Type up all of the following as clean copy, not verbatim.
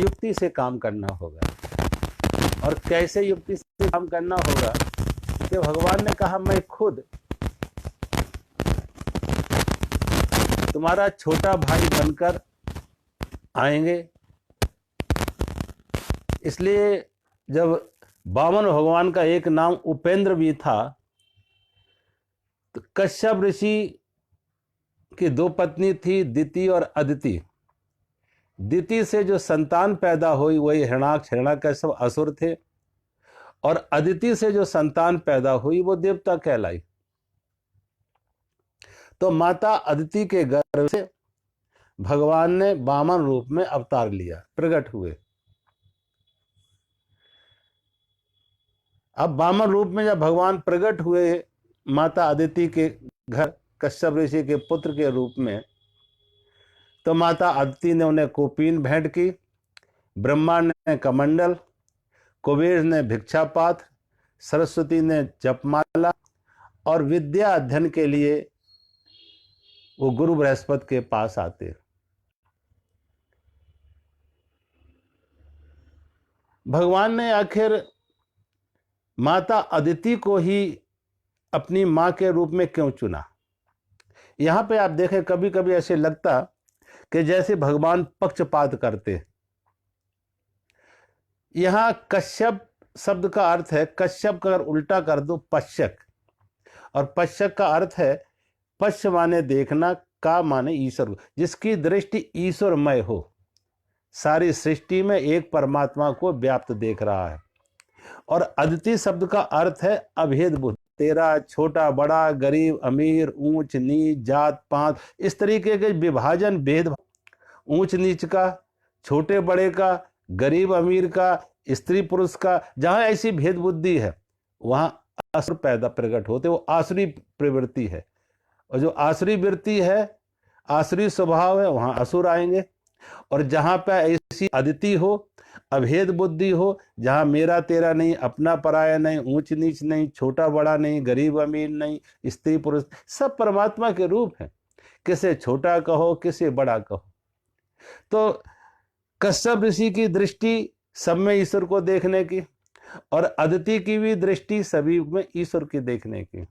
युक्ति से काम करना होगा। और कैसे युक्ति से काम करना होगा कि भगवान ने कहा मैं खुद तुम्हारा छोटा भाई बनकर आएंगे। इसलिए जब वामन भगवान का एक नाम उपेंद्र भी था, तो कश्यप ऋषि की दो पत्नी थी, दिति और अदिति। दिति से जो संतान पैदा हुई वही हिरणाक्ष हिरण्यकश्यप असुर थे, और अदिति से जो संतान पैदा हुई वो देवता कहलाई। तो माता अदिति के गर्भ से भगवान ने वामन रूप में अवतार लिया, प्रकट हुए। अब वामन रूप में जब भगवान प्रकट हुए माता अदिति के घर कश्यप ऋषि के पुत्र के रूप में, तो माता अदिति ने उन्हें कोपीन भेंट की, ब्रह्मा ने कमंडल, कुबेर ने भिक्षा पात्र, सरस्वती ने जपमाला, और विद्या अध्ययन के लिए वो गुरु बृहस्पति के पास आते। भगवान ने आखिर माता अदिति को ही अपनी मां के रूप में क्यों चुना? यहां पे आप देखें, कभी कभी ऐसे लगता कि जैसे भगवान पक्षपात करते। यहां कश्यप शब्द का अर्थ है, कश्यप का अगर उल्टा कर दो पश्यक, और पश्यक का अर्थ है पश्य माने देखना, का माने ईश्वर, जिसकी दृष्टि ईश्वरमय हो, सारी सृष्टि में एक परमात्मा को व्याप्त देख रहा है। और अदिति शब्द का अर्थ है अभेद बुद्धि, तेरा छोटा बड़ा, गरीब अमीर, ऊंच नीच, जात पात, इस तरीके के विभाजन, भेदभाव, ऊंच नीच का, छोटे बड़े का, गरीब अमीर का, स्त्री पुरुष का, जहां ऐसी भेद बुद्धि है वहां असुर पैदा प्रकट होते। वो आसुरी प्रवृत्ति है, और जो आसुरी वृत्ति है, आसुरी स्वभाव है, वहां असुर आएंगे। और जहां पे ऐसी अदिति हो, अभेद बुद्धि हो, जहां मेरा तेरा नहीं, अपना पराया नहीं, ऊंच नीच नहीं, छोटा बड़ा नहीं, गरीब अमीर नहीं, स्त्री पुरुष, सब परमात्मा के रूप हैं। किसे छोटा कहो, किसे बड़ा कहो। तो कश्यप ऋषि की दृष्टि सब में ईश्वर को देखने की, और अदिति की भी दृष्टि सभी में ईश्वर की देखने की।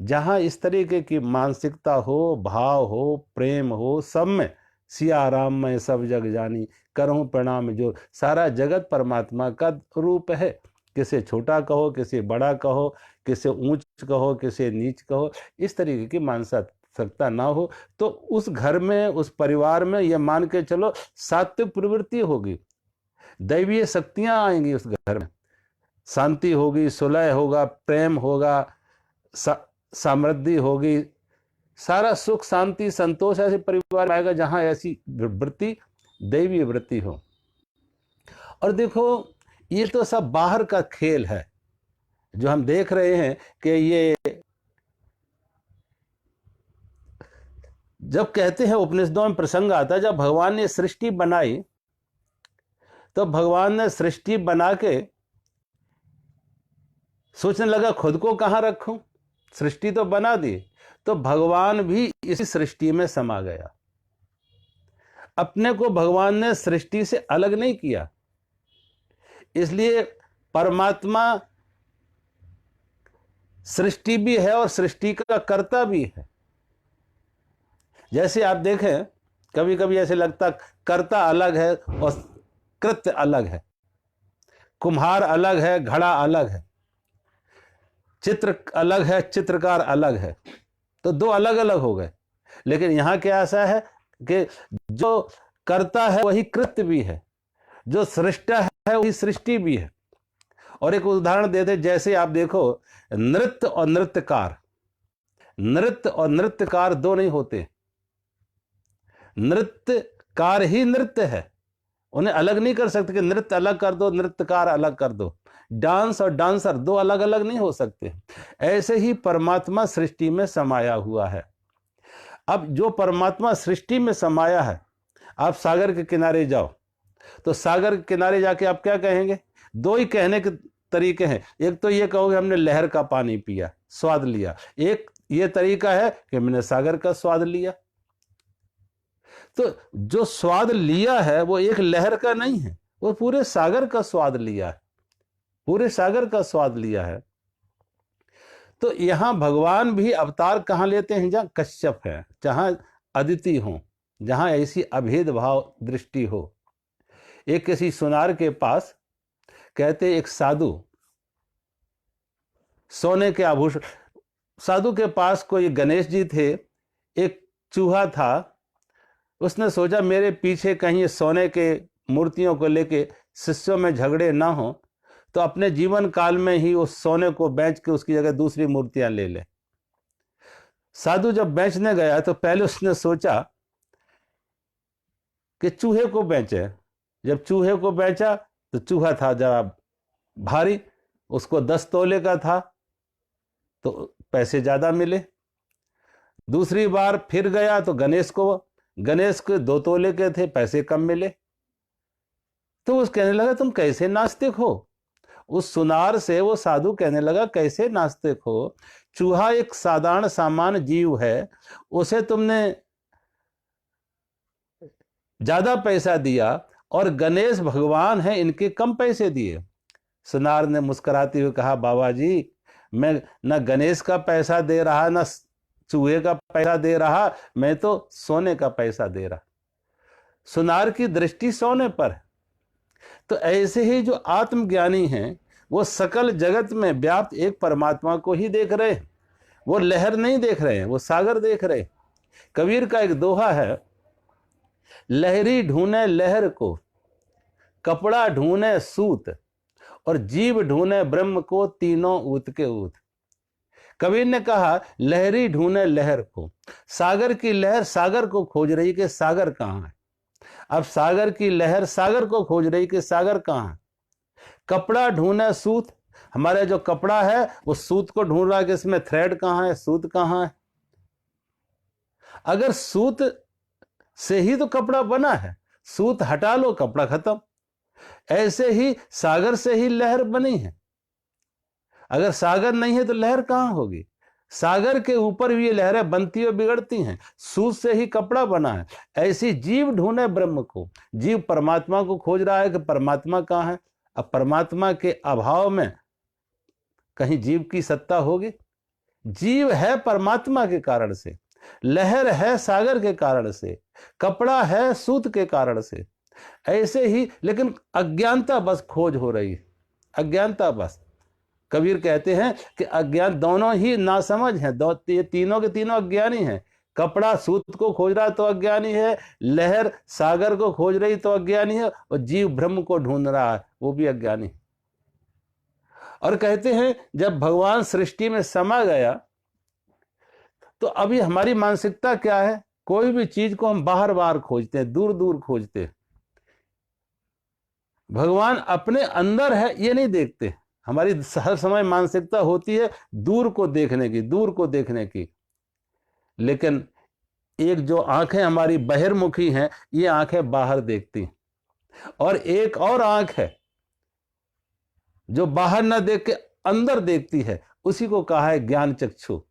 जहां इस तरीके की मानसिकता हो, भाव हो, प्रेम हो, सब में सिया राम में सब जग जानी, करहूं प्रणाम जो, सारा जगत परमात्मा का रूप है। किसे छोटा कहो, किसे बड़ा कहो, किसे ऊंच कहो, किसे नीच कहो, इस तरीके की मानसिकता ना हो तो उस घर में, उस परिवार में यह मान के चलो सात्विक प्रवृत्ति होगी, दैवीय शक्तियां आएंगी उस घर में, शांति होगी, सुलह होगा, प्रेम होगा, समृद्धि होगी, सारा सुख शांति संतोष ऐसे परिवार में आएगा जहां ऐसी वृत्ति, दैवीय वृत्ति हो। और देखो, ये तो सब बाहर का खेल है जो हम देख रहे हैं कि ये जब कहते हैं उपनिषदों में प्रसंग आता है, जब भगवान ने सृष्टि बनाई तो भगवान ने सृष्टि बना के सोचने लगा खुद को कहां रखूं, सृष्टि तो बना दी, तो भगवान भी इसी सृष्टि में समा गया। अपने को भगवान ने सृष्टि से अलग नहीं किया, इसलिए परमात्मा सृष्टि भी है और सृष्टि का कर्ता भी है। जैसे आप देखें, कभी कभी ऐसे लगता कर्ता अलग है और कृत्य अलग है, कुम्हार अलग है, घड़ा अलग है, चित्र अलग है, चित्रकार अलग है, तो दो अलग अलग हो गए। लेकिन यहां क्या ऐसा है कि जो कर्ता है वही कृत्य भी है, जो सृष्टा है वही सृष्टि भी है। और एक उदाहरण देते, जैसे आप देखो नृत्य और नृत्यकार, नृत्य और नृत्यकार दो नहीं होते, नृत्यकार ही नृत्य है, उन्हें अलग नहीं कर सकते कि नृत्य अलग कर दो, नृत्यकार अलग कर दो। डांस और डांसर दो अलग अलग नहीं हो सकते। ऐसे ही परमात्मा सृष्टि में समाया हुआ है। अब जो परमात्मा सृष्टि में समाया है, आप सागर के किनारे जाओ तो सागर के किनारे जाके आप क्या कहेंगे? दो ही कहने के तरीके हैं। एक तो ये कहोगे हमने लहर का पानी पिया, स्वाद लिया। एक ये तरीका है कि मैंने सागर का स्वाद लिया। तो जो स्वाद लिया है वो एक लहर का नहीं है, वो पूरे सागर का स्वाद लिया है, पूरे सागर का स्वाद लिया है। तो यहां भगवान भी अवतार कहां लेते हैं? जहां कश्यप है, जहां अदिति हो, जहां ऐसी अभेद भाव दृष्टि हो। एक किसी सुनार के पास कहते एक साधु सोने के आभूषण, साधु के पास कोई गणेश जी थे, एक चूहा था, उसने सोचा मेरे पीछे कहीं ये सोने के मूर्तियों को लेके शिष्यों में झगड़े ना हो, तो अपने जीवन काल में ही उस सोने को बेच के उसकी जगह दूसरी मूर्तियां ले ले। साधु जब बेचने गया तो पहले उसने सोचा कि चूहे को बेचे। जब चूहे को बेचा तो चूहा था जरा भारी, उसको 10 तोले का था तो पैसे ज्यादा मिले। दूसरी बार फिर गया तो गणेश के 2 तोले के थे, पैसे कम मिले। तो उस कहने लगा तुम कैसे नास्तिक हो? उस सुनार से वो साधु कहने लगा कैसे नास्तिक हो? चूहा एक साधारण सामान्य जीव है, उसे तुमने ज्यादा पैसा दिया, और गणेश भगवान है, इनके कम पैसे दिए। सुनार ने मुस्कुराते हुए कहा बाबा जी, मैं न गणेश का पैसा दे रहा न चूहे का पैसा दे रहा, मैं तो सोने का पैसा दे रहा। सुनार की दृष्टि सोने पर है। तो ऐसे ही जो आत्मज्ञानी हैं वो सकल जगत में व्याप्त एक परमात्मा को ही देख रहे हैं, वो लहर नहीं देख रहे हैं, वो सागर देख रहे हैं। कबीर का एक दोहा है, लहरी ढूंढे लहर को, कपड़ा ढूंढे सूत, और जीव ढूंढे ब्रह्म को, तीनों ऊत के ऊत। कबीर ने कहा लहरी ढूंढे लहर को, सागर की लहर सागर को खोज रही कि सागर कहां है। अब सागर की लहर सागर को खोज रही कि सागर कहां है। कपड़ा ढूंढे सूत, हमारे जो कपड़ा है वो सूत को ढूंढ रहा है कि इसमें थ्रेड कहां है, सूत कहां है। अगर सूत से ही तो कपड़ा बना है, सूत हटा लो कपड़ा खत्म। ऐसे ही सागर से ही लहर बनी है, अगर सागर नहीं है तो लहर कहां होगी। सागर के ऊपर भी ये लहरें बनती और बिगड़ती हैं, सूत से ही कपड़ा बना है। ऐसी जीव ढूंढे ब्रह्म को, जीव परमात्मा को खोज रहा है कि परमात्मा कहां है। अब परमात्मा के अभाव में कहीं जीव की सत्ता होगी? जीव है परमात्मा के कारण से, लहर है सागर के कारण से, कपड़ा है सूत के कारण से। ऐसे ही लेकिन अज्ञानता बस खोज हो रही है, अज्ञानता बस। कबीर कहते हैं कि अज्ञान दोनों ही नासमझ हैं, ये तीनों के तीनों अज्ञानी हैं। कपड़ा सूत को खोज रहा तो अज्ञानी है, लहर सागर को खोज रही तो अज्ञानी है, और जीव ब्रह्म को ढूंढ रहा है वो भी अज्ञानी। और कहते हैं जब भगवान सृष्टि में समा गया तो अभी हमारी मानसिकता क्या है, कोई भी चीज को हम बाहर बाहर खोजते हैं, दूर दूर खोजते हैं। भगवान अपने अंदर है ये नहीं देखते। हमारी हर समय मानसिकता होती है दूर को देखने की, दूर को देखने की। लेकिन एक जो आंखें हमारी बहिर्मुखी हैं, ये आंखें बाहर देखती हैं, और एक और आंख है जो बाहर ना देख के अंदर देखती है, उसी को कहा है ज्ञान चक्षु।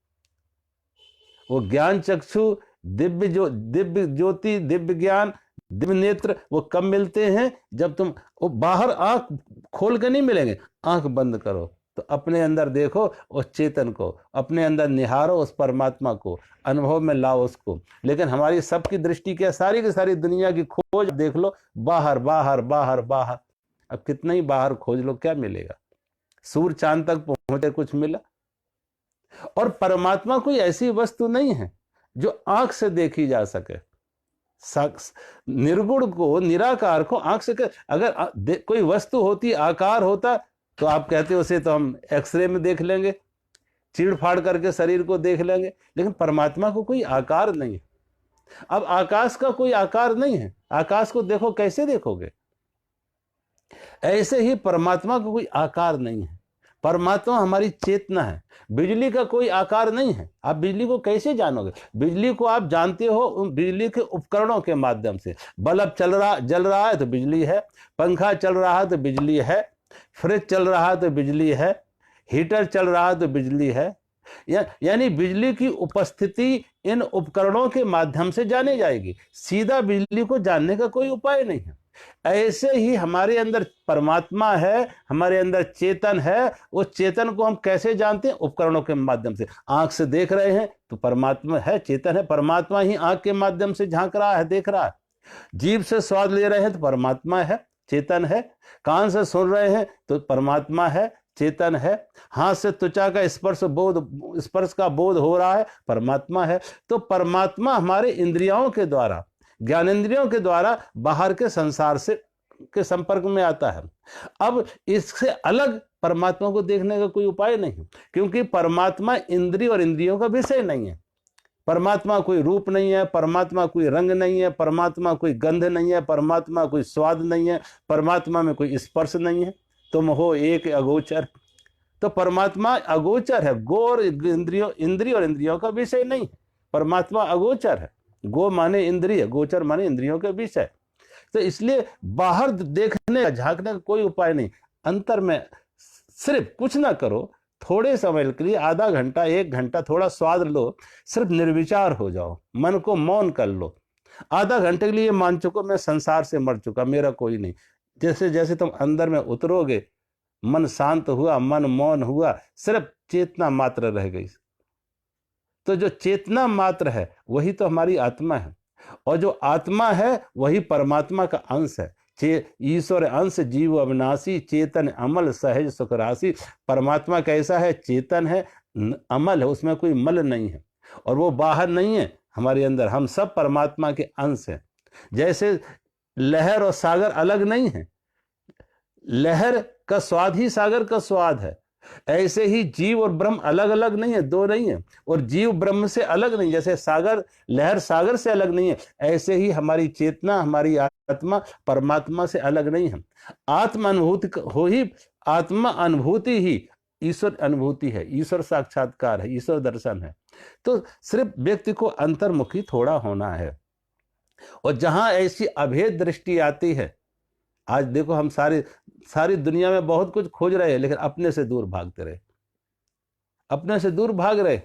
वो ज्ञान चक्षु, दिव्य ज्योति, दिव्य ज्ञान, दिव्य नेत्र वो कब मिलते हैं? जब तुम वो बाहर आंख खोल के नहीं मिलेंगे, आंख बंद करो तो अपने अंदर देखो उस चेतन को, अपने अंदर निहारो उस परमात्मा को, अनुभव में लाओ उसको। लेकिन हमारी सबकी दृष्टि क्या, सारी की सारी दुनिया की खोज देख लो, बाहर बाहर बाहर बाहर। अब कितना ही बाहर खोज लो क्या मिलेगा? सूर्य चांद तक पहुंचे कुछ मिला? और परमात्मा कोई ऐसी वस्तु नहीं है जो आंख से देखी जा सके। निर्गुण को, निराकार को आंख से अगर कोई वस्तु होती, आकार होता, तो आप कहते उसे तो हम एक्सरे में देख लेंगे, चीड़ फाड़ करके शरीर को देख लेंगे। लेकिन परमात्मा को कोई आकार नहीं है। अब आकाश का कोई आकार नहीं है, आकाश को देखो कैसे देखोगे? ऐसे ही परमात्मा का कोई आकार नहीं है। परमात्मा हमारी चेतना है। बिजली का कोई आकार नहीं है, आप बिजली को कैसे जानोगे? बिजली को आप जानते हो बिजली के उपकरणों के माध्यम से। बल्ब जल रहा है तो बिजली है, पंखा चल रहा है तो बिजली है, फ्रिज चल रहा है तो बिजली है, हीटर चल रहा है तो बिजली है। यानी बिजली की उपस्थिति इन उपकरणों के माध्यम से जानी जाएगी। सीधा बिजली को जानने का कोई उपाय नहीं है। ऐसे ही हमारे अंदर परमात्मा है, हमारे अंदर चेतन है। उस चेतन को हम कैसे जानते हैं? उपकरणों के माध्यम से। आंख से देख रहे हैं तो परमात्मा है, चेतन है। परमात्मा ही आंख के माध्यम से झांक रहा है, देख रहा है। जीभ से स्वाद ले रहे हैं तो परमात्मा है, चेतन है। कान से सुन रहे हैं तो परमात्मा है, चेतन है। हाथ से त्वचा का स्पर्श का बोध हो रहा है, परमात्मा है। तो परमात्मा हमारे इंद्रियों के द्वारा, ज्ञानेंद्रियों के द्वारा बाहर के संसार से के संपर्क में आता है। अब इससे अलग परमात्मा को देखने का कोई उपाय नहीं, क्योंकि परमात्मा इंद्रिय और इंद्रियों का विषय नहीं है। परमात्मा कोई रूप नहीं है, परमात्मा कोई रंग नहीं है, परमात्मा कोई गंध नहीं है, परमात्मा कोई स्वाद नहीं है, परमात्मा में कोई स्पर्श नहीं है। तुम हो एक अगोचर। तो परमात्मा अगोचर है। गो और इंद्रिय और इंद्रियों का विषय नहीं, परमात्मा अगोचर है। गो माने इंद्रिय, गोचर माने इंद्रियों के विषय। तो इसलिए बाहर देखने झांकने का कोई उपाय नहीं। अंतर में सिर्फ कुछ ना करो, थोड़े समय के लिए, आधा घंटा 1 घंटा थोड़ा स्वाद लो, सिर्फ निर्विचार हो जाओ, मन को मौन कर लो। आधा घंटे के लिए मान चुको मैं संसार से मर चुका, मेरा कोई नहीं। जैसे जैसे तुम अंदर में उतरोगे, मन शांत हुआ, मन मौन हुआ, सिर्फ चेतना मात्र रह गई। तो जो चेतना मात्र है वही तो हमारी आत्मा है, और जो आत्मा है वही परमात्मा का अंश है। ईश्वर अंश जीव अविनाशी, चेतन अमल सहज सुख राशि। परमात्मा कैसा है? चेतन है, अमल है, उसमें कोई मल नहीं है, और वो बाहर नहीं है, हमारे अंदर। हम सब परमात्मा के अंश हैं। जैसे लहर और सागर अलग नहीं है, लहर का स्वाद ही सागर का स्वाद है। ऐसे ही जीव और ब्रह्म अलग अलग नहीं है, दो नहीं है, और जीव ब्रह्म से अलग नहीं। जैसे सागर, लहर सागर से अलग नहीं है, ऐसे ही हमारी चेतना, हमारी आत्मा परमात्मा से अलग नहीं है। आत्मा अनुभूति हो ही, आत्मा अनुभूति ही ईश्वर अनुभूति है, ईश्वर साक्षात्कार है, ईश्वर दर्शन है। तो सिर्फ व्यक्ति को अंतर्मुखी थोड़ा होना है। और जहां ऐसी अभेद दृष्टि आती है, आज देखो हम सारी दुनिया में बहुत कुछ खोज रहे हैं, लेकिन अपने से दूर भागते रहे, अपने से दूर भाग रहे।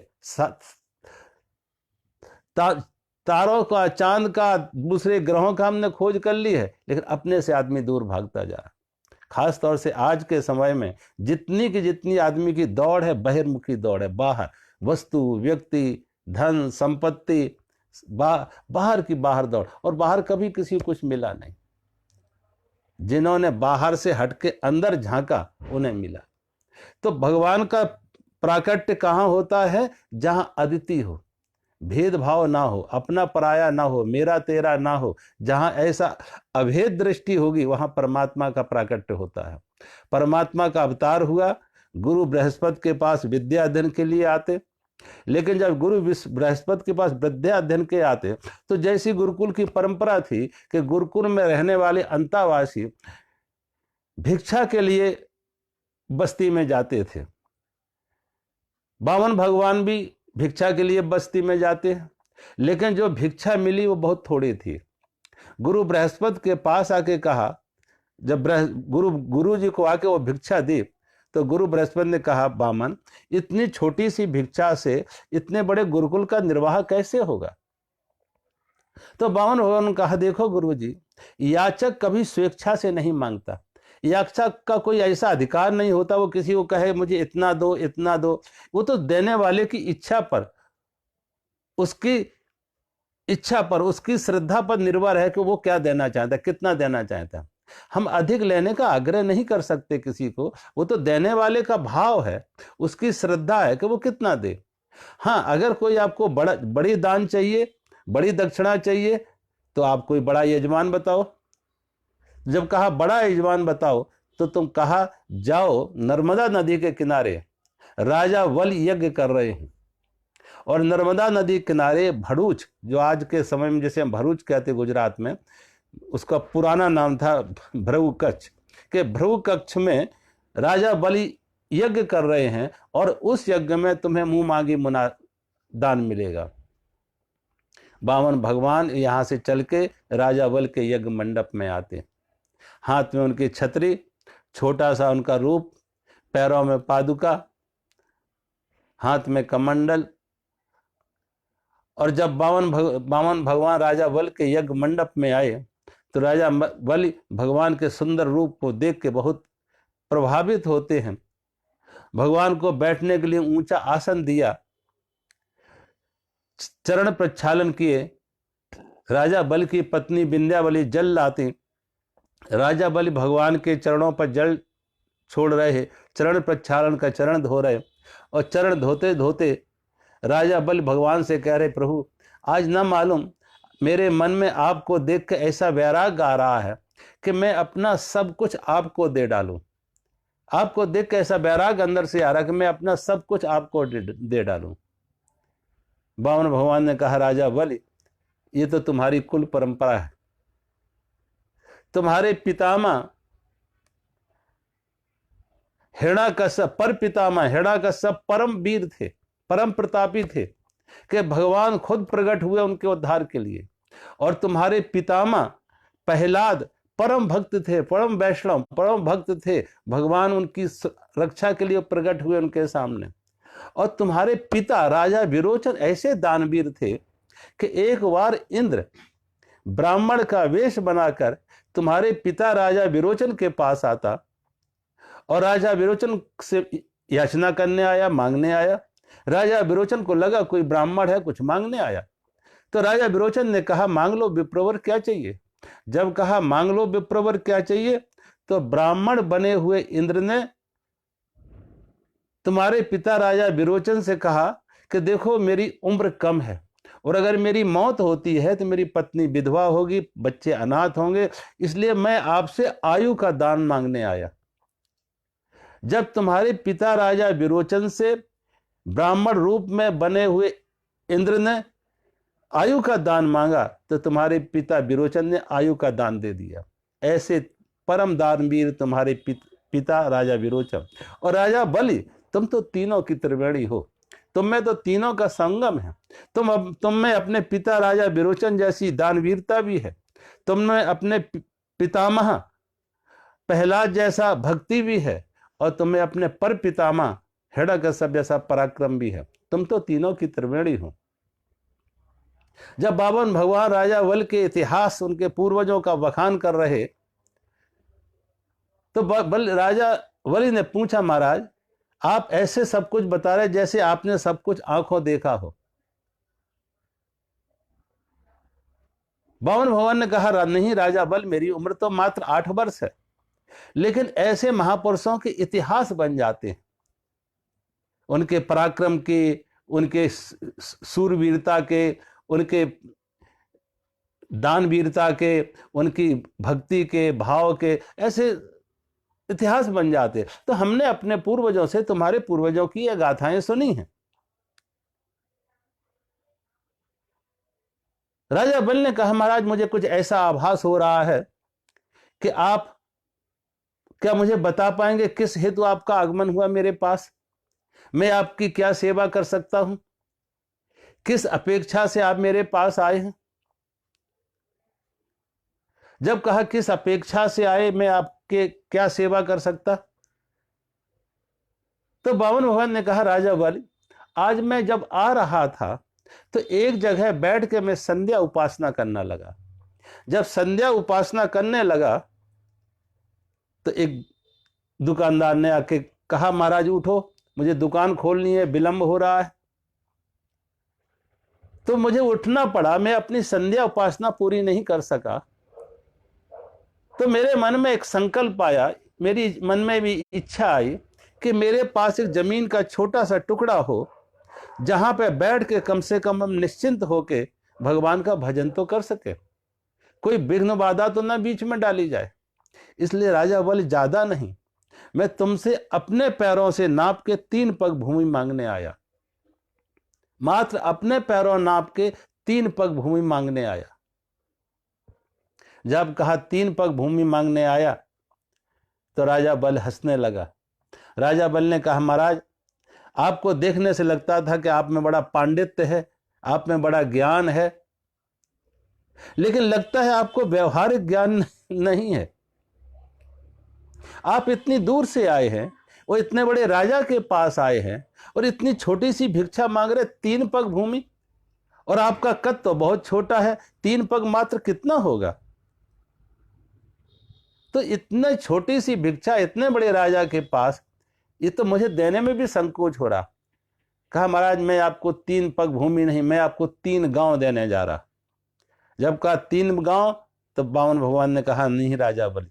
तारों का, चांद का, दूसरे ग्रहों का हमने खोज कर ली है, लेकिन अपने से आदमी दूर भागता जा रहा है। खास तौर से आज के समय में जितनी की जितनी आदमी की दौड़ है, बहिर्मुखी दौड़ है। बाहर वस्तु, व्यक्ति, धन, संपत्ति, बाहर की बाहर दौड़, और बाहर कभी किसी को कुछ मिला नहीं। जिन्होंने बाहर से हटके अंदर झांका उन्हें मिला। तो भगवान का प्राकट्य कहाँ होता है? जहां अदिति हो, भेदभाव ना हो, अपना पराया ना हो, मेरा तेरा ना हो। जहां ऐसा अभेद दृष्टि होगी वहां परमात्मा का प्राकट्य होता है। परमात्मा का अवतार हुआ। गुरु बृहस्पति के पास विद्या अध्ययन के लिए आते, लेकिन जब गुरु बृहस्पति के पास विद्या अध्ययन के आते, तो जैसी गुरुकुल की परंपरा थी कि गुरुकुल में रहने वाले अंतावासी भिक्षा के लिए बस्ती में जाते थे। बामन भगवान भी भिक्षा के लिए बस्ती में जाते हैं, लेकिन जो भिक्षा मिली वो बहुत थोड़ी थी। गुरु बृहस्पति के पास आके कहा, जब गुरु जी को आके वो भिक्षा दी, तो गुरु बृहस्पति ने कहा, बामन, इतनी छोटी सी भिक्षा से इतने बड़े गुरुकुल का निर्वाह कैसे होगा? तो बामन भगवान ने कहा, देखो गुरु जी, याचक कभी स्वेच्छा से नहीं मांगता। याचक का कोई ऐसा अधिकार नहीं होता वो किसी को कहे मुझे इतना दो, इतना दो। वो तो देने वाले की इच्छा पर, उसकी इच्छा पर, उसकी श्रद्धा पर निर्भर है कि वो क्या देना चाहता है, कितना देना चाहता है। हम अधिक लेने का आग्रह नहीं कर सकते किसी को, वो तो देने वाले का भाव है, उसकी श्रद्धा है कि वो कितना दे। हाँ, अगर कोई आपको बड़ी दान चाहिए, बड़ी दक्षिणा चाहिए, तो आप कोई बड़ा यजमान बताओ। जब कहा बड़ा यजमान बताओ, तो तुम कहा जाओ नर्मदा नदी के किनारे राजा वल यज्ञ कर रहे हैं, और नर्मदा नदी किनारे भरूच, जो आज के समय में जैसे हम भरूच कहते गुजरात में, उसका पुराना नाम था भ्रु कच्छ, के भ्रु कच्छ में राजा बलि यज्ञ कर रहे हैं, और उस यज्ञ में तुम्हें मुंह मांगी मुना दान मिलेगा। बामन भगवान यहाँ से चल के राजा बल के यज्ञ मंडप में आते, हाथ में उनकी छतरी, छोटा सा उनका रूप, पैरों में पादुका, हाथ में कमंडल, और जब बामन भगवान राजा बल के यज्ञ मंडप में आए तो राजा बलि भगवान के सुंदर रूप को देख के बहुत प्रभावित होते हैं। भगवान को बैठने के लिए ऊंचा आसन दिया, चरण प्रक्षालन किए। राजा बलि की पत्नी विंध्यावली जल लाती। राजा बलि भगवान के चरणों पर जल छोड़ रहे, चरण प्रक्षालन का चरण धो रहे, और चरण धोते धोते राजा बलि भगवान से कह रहे, प्रभु आज न मालूम मेरे मन में आपको देख के ऐसा वैराग आ रहा है कि मैं अपना सब कुछ आपको दे डालूं। आपको देख के ऐसा वैराग अंदर से आ रहा है कि मैं अपना सब कुछ आपको दे डालूं। बामन भगवान ने कहा, राजा बलि ये तो तुम्हारी कुल परंपरा है। तुम्हारे पितामह हिरण्याकश्यप, पर पितामह हिरण्याकश्यप परम वीर थे, परम प्रतापी थे कि भगवान खुद प्रकट हुए उनके उद्धार के लिए। और तुम्हारे पितामह प्रहलाद परम भक्त थे, परम वैष्णव, परम भक्त थे। भगवान उनकी रक्षा के लिए प्रकट हुए उनके सामने। और तुम्हारे पिता राजा विरोचन ऐसे दानवीर थे कि एक बार इंद्र ब्राह्मण का वेश बनाकर तुम्हारे पिता राजा विरोचन के पास आता और राजा विरोचन से याचना करने आया, मांगने आया। राजा विरोचन को लगा कोई ब्राह्मण है, कुछ मांगने आया। तो राजा विरोचन ने कहा, मांग लो विप्रवर क्या चाहिए। जब कहा मांग लो विप्रवर क्या चाहिए, तो ब्राह्मण बने हुए इंद्र ने तुम्हारे पिता राजा विरोचन से कहा कि देखो मेरी उम्र कम है और अगर मेरी मौत होती है तो मेरी पत्नी विधवा होगी, बच्चे अनाथ होंगे, इसलिए मैं आपसे आयु का दान मांगने आया। जब तुम्हारे पिता राजा विरोचन से ब्राह्मण रूप में बने हुए इंद्र ने आयु का दान मांगा तो तुम्हारे पिता विरोचन ने आयु का दान दे दिया। ऐसे परम दानवीर तुम्हारे पिता राजा विरोचन। और राजा बलि तुम तो तीनों की त्रिवेणी हो, तुम में तो तीनों का संगम है। तुम में अपने पिता राजा विरोचन जैसी दानवीरता भी है, तुम में अपने पितामह प्रहलाद जैसा भक्ति भी है, और तुम्हें अपने पर पितामह हिरण्याकश्यप जैसा पराक्रम भी है। तुम तो तीनों की त्रिवेणी हो। जब बामन भगवान राजा बलि के इतिहास, उनके पूर्वजों का बखान कर रहे तो राजा बलि ने पूछा, महाराज आप ऐसे सब कुछ बता रहे जैसे आपने सब कुछ आंखों देखा हो। बामन भगवान ने कहा, नहीं राजा बलि मेरी उम्र तो मात्र 8 वर्ष है, लेकिन ऐसे महापुरुषों के इतिहास बन जाते हैं, उनके पराक्रम के, उनके सूरवीरता के, उनके दानवीरता के, उनकी भक्ति के, भाव के, ऐसे इतिहास बन जाते। तो हमने अपने पूर्वजों से तुम्हारे पूर्वजों की ये गाथाएं सुनी हैं। राजा बलि ने कहा, महाराज मुझे कुछ ऐसा आभास हो रहा है कि आप क्या मुझे बता पाएंगे किस हेतु आपका आगमन हुआ मेरे पास, मैं आपकी क्या सेवा कर सकता हूं, किस अपेक्षा से आप मेरे पास आए हैं। जब कहा किस अपेक्षा से आए, मैं आपके क्या सेवा कर सकता, तो बामन भगवान ने कहा, राजा बलि आज मैं जब आ रहा था तो एक जगह बैठ के मैं संध्या उपासना करना लगा। जब संध्या उपासना करने लगा तो एक दुकानदार ने आके कहा, महाराज उठो, मुझे दुकान खोलनी है, विलंब हो रहा है। तो मुझे उठना पड़ा, मैं अपनी संध्या उपासना पूरी नहीं कर सका। तो मेरे मन में एक संकल्प आया, मेरी मन में भी इच्छा आई कि मेरे पास एक जमीन का छोटा सा टुकड़ा हो जहां पे बैठ के कम से कम हम निश्चिंत होके भगवान का भजन तो कर सके, कोई विघ्न बाधा तो ना बीच में डाली जाए। इसलिए राजा बलि ज्यादा नहीं, मैं तुमसे अपने पैरों से नाप के 3 पग भूमि मांगने आया, मात्र अपने पैरों नाप के 3 पग भूमि मांगने आया। जब कहा 3 पग भूमि मांगने आया तो राजा बलि हंसने लगा। राजा बलि ने कहा, महाराज आपको देखने से लगता था कि आप में बड़ा पांडित्य है, आप में बड़ा ज्ञान है, लेकिन लगता है आपको व्यवहारिक ज्ञान नहीं है। आप इतनी दूर से आए हैं और इतने बड़े राजा के पास आए हैं और इतनी छोटी सी भिक्षा मांग रहे 3 पग भूमि, और आपका कद तो बहुत छोटा है, 3 पग मात्र कितना होगा। तो इतने छोटी सी भिक्षा इतने बड़े राजा के पास, ये तो मुझे देने में भी संकोच हो रहा। कहा महाराज मैं आपको 3 पग भूमि नहीं, मैं आपको 3 गांव देने जा रहा। जब कहा 3 गांव, तो बामन भगवान ने कहा नहीं राजा बलि,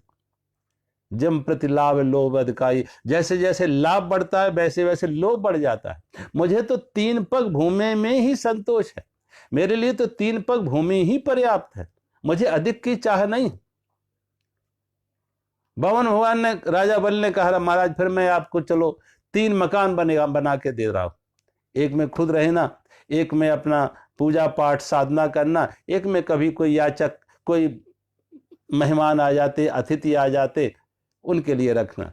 जम प्रति लाभ लोभ अधिकारी, जैसे जैसे लाभ बढ़ता है वैसे वैसे लोभ बढ़ जाता है। मुझे तो 3 पग भूमि में ही संतोष है, मेरे लिए तो 3 पग भूमि ही पर्याप्त है, मुझे अधिक की चाह नहीं। बामन भगवान ने, राजा बलि ने कहा महाराज फिर मैं आपको चलो 3 मकान बना के दे रहा हूं, एक में खुद रहना, एक में अपना पूजा पाठ साधना करना, एक में कभी कोई याचक कोई मेहमान आ जाते, अतिथि आ जाते, उनके लिए रखना।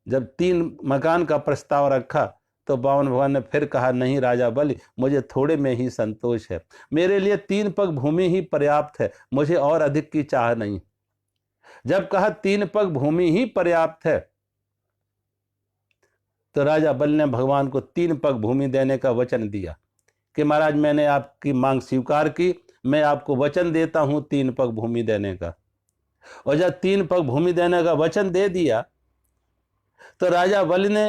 जब 3 मकान का प्रस्ताव रखा तो बामन भगवान ने फिर कहा नहीं राजा बलि, मुझे थोड़े में ही संतोष है, मेरे लिए 3 पग भूमि ही पर्याप्त है, मुझे और अधिक की चाह नहीं। जब कहा 3 पग भूमि ही पर्याप्त है, तो राजा बलि ने भगवान को 3 पग भूमि देने का वचन दिया कि महाराज मैंने आपकी मांग स्वीकार की, मैं आपको वचन देता हूं 3 पग भूमि देने का। और जब 3 पग भूमि देने का वचन दे दिया तो राजा बलि ने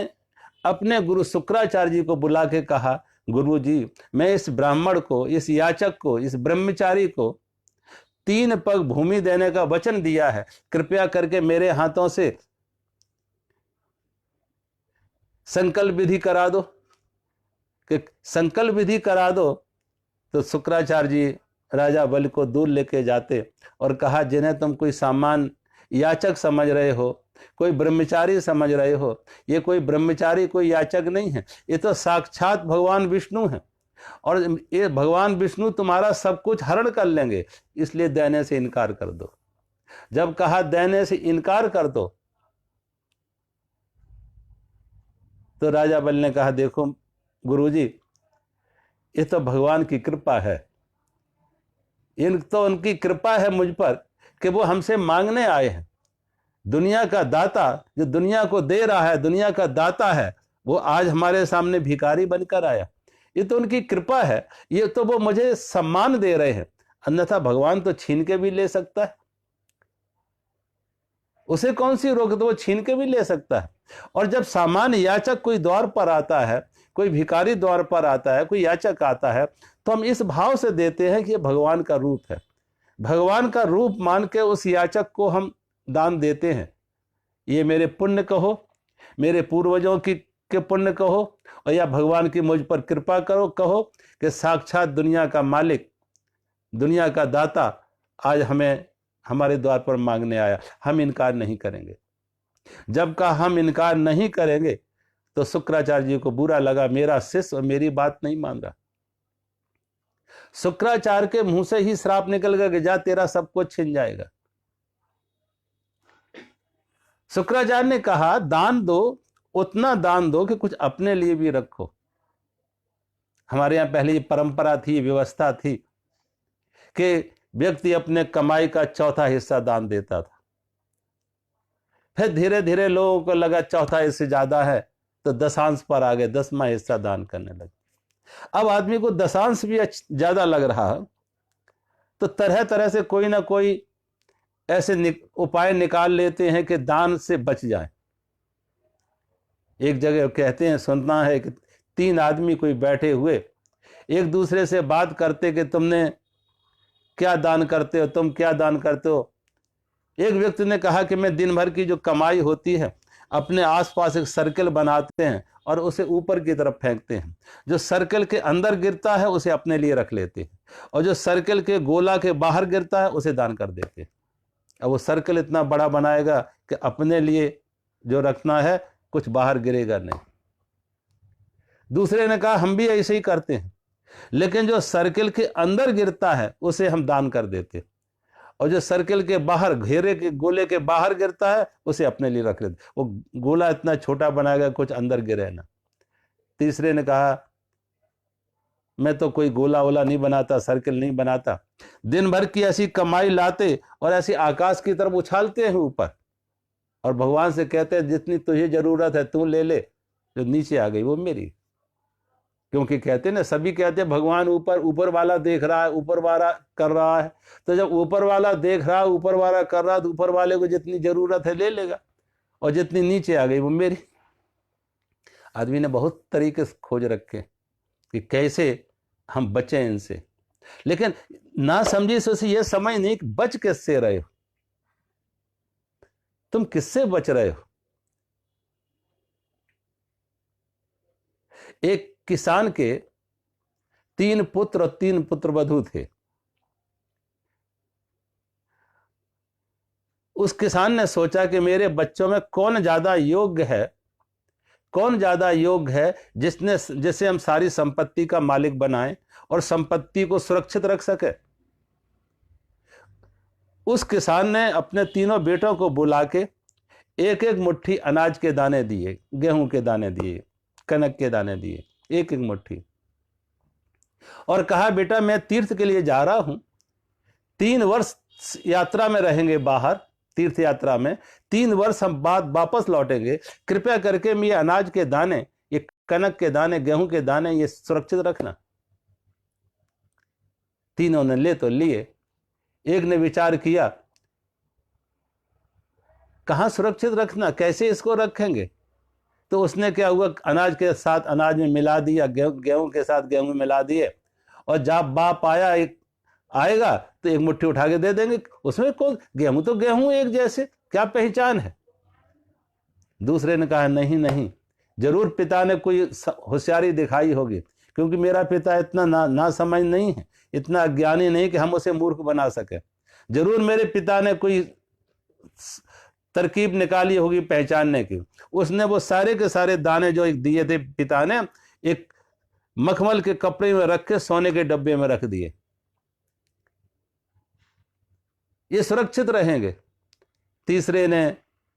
अपने गुरु शुक्राचार्य जी को बुला के कहा गुरु जी, मैं इस ब्राह्मण को, इस याचक को, इस ब्रह्मचारी को 3 पग भूमि देने का वचन दिया है, कृपया करके मेरे हाथों से संकल्प विधि करा दो, कि संकल्प विधि करा दो। तो शुक्राचार्य जी राजा बलि को दूर लेके जाते और कहा जिन्हें तुम कोई सामान्य याचक समझ रहे हो, कोई ब्रह्मचारी समझ रहे हो, ये कोई ब्रह्मचारी कोई याचक नहीं है, ये तो साक्षात भगवान विष्णु है, और ये भगवान विष्णु तुम्हारा सब कुछ हरण कर लेंगे, इसलिए देने से इनकार कर दो। जब कहा देने से इनकार कर दो, तो राजा बलि ने कहा देखो गुरुजी, ये तो भगवान की कृपा है, इन तो उनकी कृपा है मुझ पर कि वो हमसे मांगने आए हैं। दुनिया का दाता जो दुनिया को दे रहा है, दुनिया का दाता है, वो आज हमारे सामने भिखारी बनकर आया, ये तो उनकी कृपा है, ये तो वो मुझे सम्मान दे रहे हैं, अन्यथा भगवान तो छीन के भी ले सकता है, उसे कौन सी रोक, तो वो छीन के भी ले सकता है। और जब सामान्य याचक कोई द्वार पर आता है, कोई भिखारी द्वार पर आता है, कोई याचक आता है, तो हम इस भाव से देते हैं कि ये भगवान का रूप है, भगवान का रूप मान के उस याचक को हम दान देते हैं। ये मेरे पुण्य कहो, मेरे पूर्वजों के पुण्य कहो, और या भगवान की मुझ पर कृपा करो कहो कि साक्षात दुनिया का मालिक, दुनिया का दाता आज हमें हमारे द्वार पर मांगने आया, हम इनकार नहीं करेंगे। जब का हम इनकार नहीं करेंगे तो शुक्राचार्य जी को बुरा लगा, मेरा शिष्य और मेरी बात नहीं मान रहा। शुक्राचार्य के मुंह से ही श्राप निकल गया कि जा तेरा सब कुछ छिन जाएगा। शुक्राचार्य ने कहा दान दो, उतना दान दो कि कुछ अपने लिए भी रखो। हमारे यहां पहले ये परंपरा थी, व्यवस्था थी कि व्यक्ति अपने कमाई का 1/4 हिस्सा दान देता था। फिर धीरे धीरे लोगों को लगा 1/4 हिस्से ज्यादा है, तो दशांश पर आ गए, 10वां हिस्सा दान करने लगे। अब आदमी को दशांश भी ज्यादा लग रहा है, तो तरह तरह से कोई ना कोई ऐसे उपाय निकाल लेते हैं कि दान से बच जाए। एक जगह कहते हैं, सुनना है कि 3 आदमी कोई बैठे हुए एक दूसरे से बात करते कि तुमने क्या दान करते हो, तुम क्या दान करते हो। एक व्यक्ति ने कहा कि मैं दिन भर की जो कमाई होती है अपने आसपास एक सर्कल बनाते हैं और उसे ऊपर की तरफ फेंकते हैं, जो सर्कल के अंदर गिरता है उसे अपने लिए रख लेते हैं, और जो सर्कल के गोला के बाहर गिरता है उसे दान कर देते हैं। अब वो सर्कल इतना बड़ा बनाएगा कि अपने लिए जो रखना है कुछ बाहर गिरेगा नहीं। दूसरे ने कहा हम भी ऐसे ही करते हैं, लेकिन जो सर्कल के अंदर गिरता है उसे हम दान कर देते, और जो सर्कल के बाहर घेरे के गोले के बाहर गिरता है उसे अपने लिए रख लेते। वो गोला इतना छोटा बनाएगा कुछ अंदर गिरे ना। तीसरे ने कहा मैं तो कोई गोला वोला नहीं बनाता, सर्कल नहीं बनाता, दिन भर की ऐसी कमाई लाते और ऐसी आकाश की तरफ उछालते हैं ऊपर, और भगवान से कहते हैं जितनी तुझे जरूरत है तू ले ले, जो नीचे आ गई वो मेरी, क्योंकि कहते हैं ना, सभी कहते हैं भगवान ऊपर, ऊपर वाला देख रहा है, ऊपर वाला कर रहा है। तो जब ऊपर वाला देख रहा है, ऊपर वाला कर रहा है, तो ऊपर वाले को जितनी जरूरत है ले लेगा, और जितनी नीचे आ गई वो मेरी। आदमी ने बहुत तरीके से खोज रखे कि कैसे हम बचें इनसे, लेकिन ना समझी सोची ये समझ नहीं कि बच किससे रहे हो, तुम किससे बच रहे हो। एक किसान के 3 पुत्र और 3 पुत्रवधू थे। उस किसान ने सोचा कि मेरे बच्चों में कौन ज्यादा योग्य है, कौन ज्यादा योग्य है जिसे हम सारी संपत्ति का मालिक बनाएं और संपत्ति को सुरक्षित रख सके। उस किसान ने अपने तीनों बेटों को बुला के एक एक मुट्ठी अनाज के दाने दिए, गेहूं के दाने दिए, कनक के दाने दिए, एक एक मुट्ठी, और कहा बेटा मैं तीर्थ के लिए जा रहा हूं, 3 वर्ष यात्रा में रहेंगे बाहर, तीर्थ यात्रा में 3 वर्ष हम बाद वापस लौटेंगे, कृपया करके मैं ये अनाज के दाने, ये कनक के दाने, गेहूं के दाने, ये सुरक्षित रखना। तीनों ने ले तो लिए, एक ने विचार किया कहां सुरक्षित रखना, कैसे इसको रखेंगे। तो उसने क्या हुआ, अनाज के साथ अनाज में मिला दिया, गेहूं के साथ गेहूं में मिला दिए, और जब बाप आएगा तो एक मुट्ठी उठा के दे देंगे, उसमें कौन, गेहूं तो गेहूं एक जैसे, क्या पहचान है। दूसरे ने कहा नहीं नहीं, जरूर पिता ने कोई होशियारी दिखाई होगी, क्योंकि मेरा पिता इतना ना समझ नहीं है, इतना अज्ञानी नहीं कि हम उसे मूर्ख बना सके। जरूर मेरे पिता ने कोई तरकीब निकाली होगी पहचानने की। उसने वो सारे के सारे दाने जो एक दिए थे पिता ने, एक मखमल के कपड़े में रख के सोने के डब्बे में रख दिए, ये सुरक्षित रहेंगे। तीसरे ने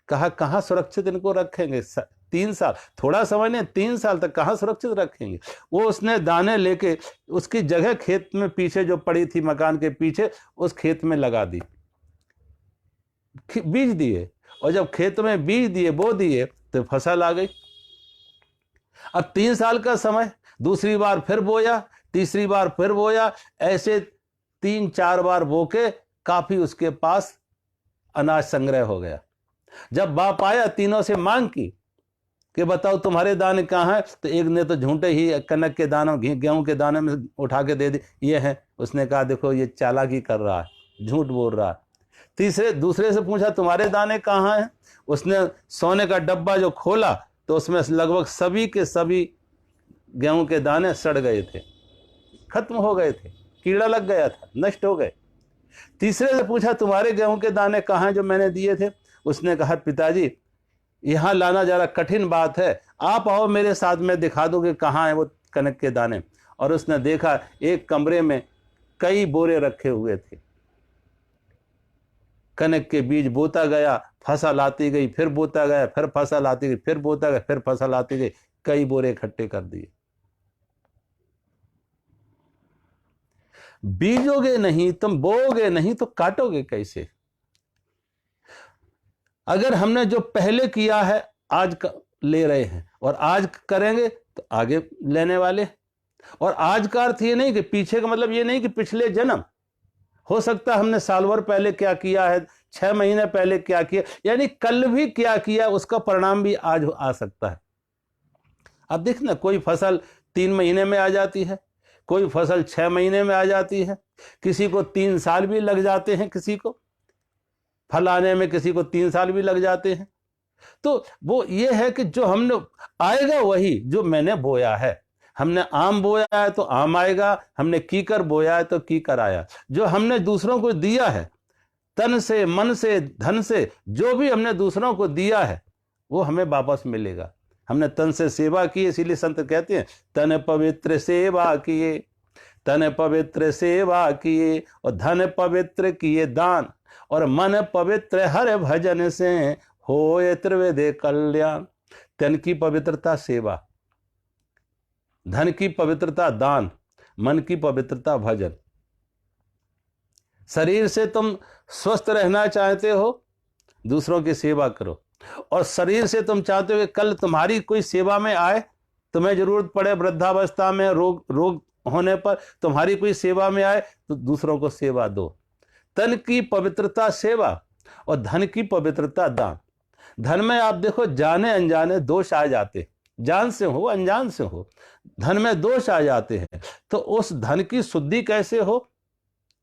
कहा कहां सुरक्षित इनको रखेंगे, 3 साल, थोड़ा समय नहीं, 3 साल तक कहां सुरक्षित रखेंगे। वो उसने दाने लेके उसकी जगह खेत में पीछे जो पड़ी थी मकान के पीछे, उस खेत में लगा दी, बीज दिए, और जब खेत में बीज दिए, बो दिए, तो फसल आ गई। अब 3 साल का समय, दूसरी बार फिर बोया, तीसरी बार फिर बोया, ऐसे 3-4 बार बो के काफी उसके पास अनाज संग्रह हो गया। जब बाप आया, तीनों से मांग की कि बताओ तुम्हारे दाने कहाँ हैं, तो एक ने तो झूठे ही कनक के दानों, गेहूं के दाने में उठा के दे दी, ये है। उसने कहा देखो ये चालाकी कर रहा है, झूठ बोल रहा है। दूसरे से पूछा तुम्हारे दाने कहाँ हैं, उसने सोने का डब्बा जो खोला तो उसमें लगभग सभी के सभी गेहूं के दाने सड़ गए थे, खत्म हो गए थे, कीड़ा लग गया था, नष्ट हो गए। तीसरे से पूछा तुम्हारे गेहूं के दाने कहाँ हैं जो मैंने दिए थे, उसने कहा पिताजी यहाँ लाना जरा कठिन बात है, आप आओ मेरे साथ, में दिखा दो कि कहाँ है वो कनक के दाने। और उसने देखा एक कमरे में कई बोरे रखे हुए थे, कनक के बीज बोता गया, फसल आती गई, फिर बोता गया, फिर फसल आती गई, फिर बोता गया, फिर फसल आती गई, कई बोरे इकट्ठे कर दिए। बीजोगे नहीं, तुम बोओगे नहीं तो काटोगे कैसे। अगर हमने जो पहले किया है आज ले रहे हैं, और आज करेंगे तो आगे लेने वाले। और आज का अर्थ ये नहीं कि पीछे का मतलब ये नहीं कि पिछले जन्म, हो सकता है हमने साल भर पहले क्या किया है, 6 महीने पहले क्या किया, यानी कल भी क्या किया उसका परिणाम भी आज आ सकता है। अब देखना, कोई फसल 3 महीने में आ जाती है, कोई फसल 6 महीने में आ जाती है, किसी को 3 साल भी लग जाते हैं, किसी को फल आने में किसी को 3 साल भी लग जाते हैं। तो वो ये है कि जो हमने आएगा वही जो मैंने बोया है। हमने आम बोया है तो आम आएगा, हमने कीकर बोया है तो कीकर आया। जो हमने दूसरों को दिया है, तन से, मन से, धन से, जो भी हमने दूसरों को दिया है वो हमें वापस मिलेगा। हमने तन से सेवा की, इसीलिए संत कहते हैं तन पवित्र सेवा किए, तन पवित्र सेवा किए, और धन पवित्र किए दान, और मन पवित्र हर भजन से होए त्रिविधे कल्याण। तन की पवित्रता सेवा, धन की पवित्रता दान, मन की पवित्रता भजन। शरीर से तुम स्वस्थ रहना चाहते हो, दूसरों की सेवा करो, और शरीर से तुम चाहते हो कि कल तुम्हारी कोई सेवा में आए, तुम्हें जरूरत पड़े वृद्धावस्था में, रोग होने पर तुम्हारी कोई सेवा में आए तो दूसरों को सेवा दो। तन की पवित्रता सेवा और धन की पवित्रता दान। धन में आप देखो जाने अनजाने दोष आ जाते, जान से हो अनजान से हो, धन में दोष आ जाते हैं। तो उस धन की शुद्धि कैसे हो?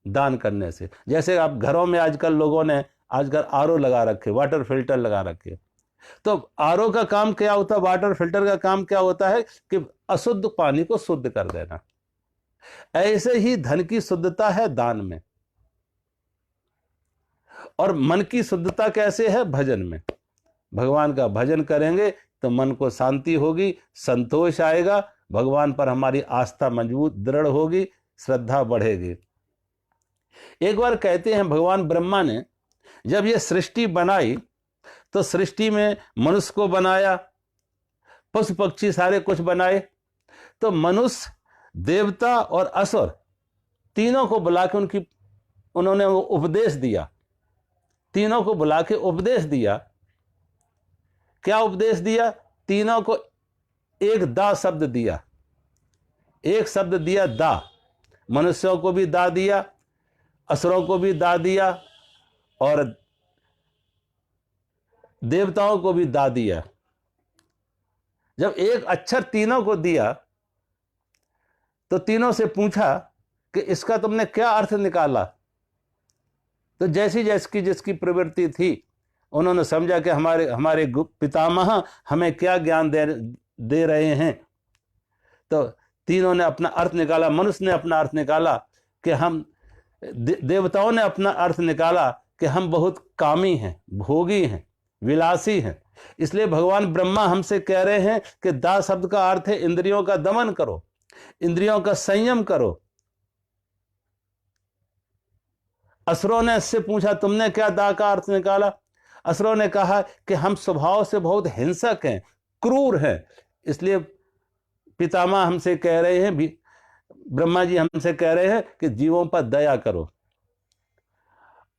दान करने से। जैसे आप घरों में आजकल लोगों ने आजकल आरओ लगा रखे, वाटर फिल्टर लगा रखे। तो आरओ का काम क्या होता है, वाटर फिल्टर का काम क्या होता है कि अशुद्ध पानी को शुद्ध कर देना। ऐसे ही धन की शुद्धता है दान में। और मन की शुद्धता कैसे है? भजन में। भगवान का भजन करेंगे तो मन को शांति होगी, संतोष आएगा, भगवान पर हमारी आस्था मजबूत दृढ़ होगी, श्रद्धा बढ़ेगी। एक बार कहते हैं भगवान ब्रह्मा ने जब ये सृष्टि बनाई तो सृष्टि में मनुष्य को बनाया, पशु पक्षी सारे कुछ बनाए। तो मनुष्य, देवता और असुर तीनों को बुला के उन्होंने वो उपदेश दिया। तीनों को बुला के उपदेश दिया। क्या उपदेश दिया? तीनों को एक दा शब्द दिया। एक शब्द दिया दा। मनुष्यों को भी दा दिया, असुरों को भी दा दिया और देवताओं को भी दा दिया। जब एक अक्षर तीनों को दिया तो तीनों से पूछा कि इसका तुमने क्या अर्थ निकाला? तो जैसी जैसी जिसकी प्रवृत्ति थी उन्होंने समझा कि हमारे पितामह हमें क्या ज्ञान दे रहे हैं। तो तीनों ने अपना अर्थ निकाला। मनुष्य ने अपना अर्थ निकाला कि हम, देवताओं ने अपना अर्थ निकाला कि हम बहुत कामी हैं, भोगी हैं, विलासी हैं। इसलिए भगवान ब्रह्मा हमसे कह रहे हैं कि दा शब्द का अर्थ है इंद्रियों का दमन करो, इंद्रियों का संयम करो। असुरों ने इससे पूछा तुमने क्या दा का अर्थ निकाला? असुरों ने कहा कि हम स्वभाव से बहुत हिंसक हैं, क्रूर हैं। इसलिए पितामह हमसे कह रहे हैं, ब्रह्मा जी हमसे कह रहे हैं कि जीवों पर दया करो।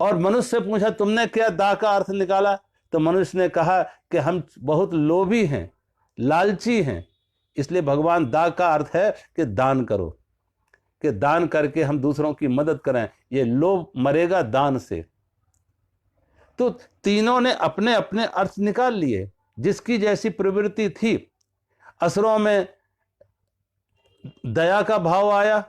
और मनुष्य से पूछा तुमने क्या दा का अर्थ निकाला? तो मनुष्य ने कहा कि हम बहुत लोभी हैं, लालची हैं। इसलिए भगवान दा का अर्थ है कि दान करो, कि दान करके हम दूसरों की मदद करें। ये लोभ मरेगा दान से। तो तीनों ने अपने अपने अर्थ निकाल लिए, जिसकी जैसी प्रवृत्ति थी। असुरों में दया का भाव आया,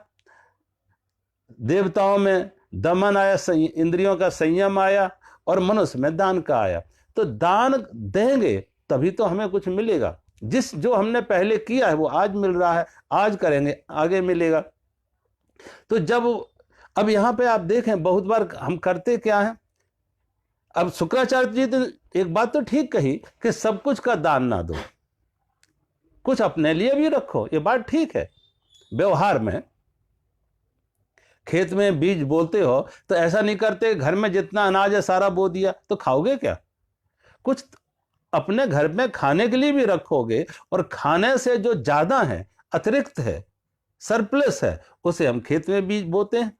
देवताओं में दमन आया, इंद्रियों का संयम आया, और मनुष्य में दान का आया। तो दान देंगे तभी तो हमें कुछ मिलेगा। जो हमने पहले किया है वो आज मिल रहा है, आज करेंगे आगे मिलेगा। तो अब यहां पे आप देखें बहुत बार हम करते क्या है। अब शुक्राचार्य जी ने एक बात तो ठीक कही कि सब कुछ का दान ना दो, कुछ अपने लिए भी रखो। ये बात ठीक है। व्यवहार में खेत में बीज बोते हो तो ऐसा नहीं करते घर में जितना अनाज है सारा बो दिया, तो खाओगे क्या? कुछ अपने घर में खाने के लिए भी रखोगे, और खाने से जो ज्यादा है, अतिरिक्त है, सरप्लस है, उसे हम खेत में बीज बोते हैं।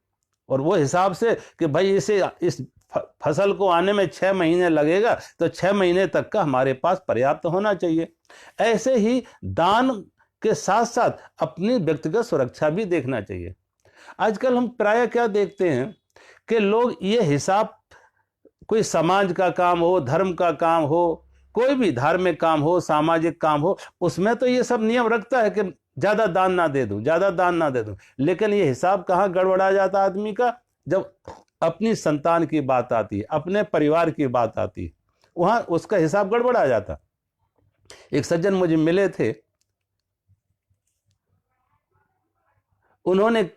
और वो हिसाब से कि भाई इस फसल को आने में 6 महीने लगेगा, तो 6 महीने तक का हमारे पास पर्याप्त होना चाहिए। ऐसे ही दान के साथ साथ अपनी व्यक्तिगत सुरक्षा भी देखना चाहिए। आजकल हम प्रायः क्या देखते हैं कि लोग ये हिसाब, कोई समाज का काम हो, धर्म का काम हो, कोई भी धार्मिक काम हो, सामाजिक काम हो, उसमें तो ये सब नियम रखता है कि ज्यादा दान ना दे दूं, ज्यादा दान ना दे दूं। लेकिन ये हिसाब कहाँ गड़बड़ा जाता आदमी का? जब अपनी संतान की बात आती है, अपने परिवार की बात आती है, वहां उसका हिसाब गड़बड़ा जाता। एक सज्जन मुझे मिले थे, उन्होंने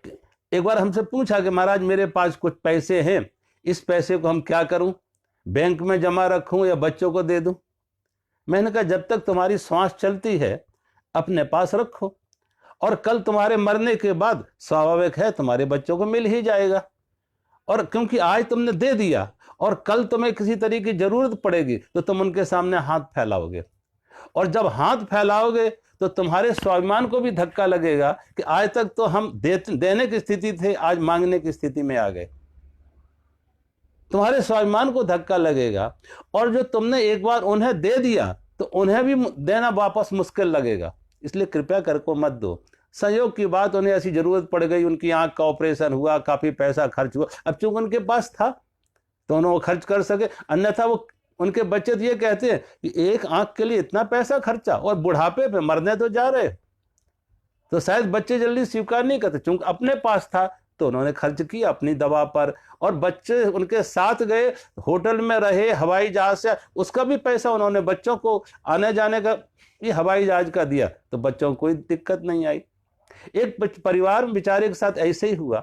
एक बार हमसे पूछा कि महाराज मेरे पास कुछ पैसे हैं, इस पैसे को हम क्या करूं, बैंक में जमा रखूं या बच्चों को दे दूं? मैंने कहा जब तक तुम्हारी सांस चलती है अपने पास रखो, और कल तुम्हारे मरने के बाद स्वाभाविक है तुम्हारे बच्चों को मिल ही जाएगा। और क्योंकि आज तुमने दे दिया और कल तुम्हें किसी तरीके की जरूरत पड़ेगी तो तुम उनके सामने हाथ फैलाओगे, और जब हाथ फैलाओगे तो तुम्हारे स्वाभिमान को भी धक्का लगेगा कि आज तक तो हम देने की स्थिति थे, आज मांगने की स्थिति में आ गए। तुम्हारे स्वाभिमान को धक्का लगेगा, और जो तुमने एक बार उन्हें दे दिया तो उन्हें भी देना वापस मुश्किल लगेगा। इसलिए कृपया कर को मत दो। संयोग की बात, उन्हें ऐसी जरूरत पड़ गई, उनकी आंख का ऑपरेशन हुआ, काफी पैसा खर्च हुआ, अब चूंकि उनके पास था तो उन्होंने वो खर्च कर सके, अन्यथा वो उनके बच्चे तो ये कहते हैं कि एक आंख के लिए इतना पैसा खर्चा और बुढ़ापे पे मरने तो जा रहे, तो शायद बच्चे जल्दी स्वीकार नहीं करते। चूंकि अपने पास था तो उन्होंने खर्च किया अपनी दवा पर, और बच्चे उनके साथ गए, होटल में रहे, हवाई जहाज से, उसका भी पैसा उन्होंने बच्चों को आने जाने का ये हवाई जहाज का दिया, तो बच्चों को कोई दिक्कत नहीं आई। एक परिवार में बेचारे के साथ ऐसे ही हुआ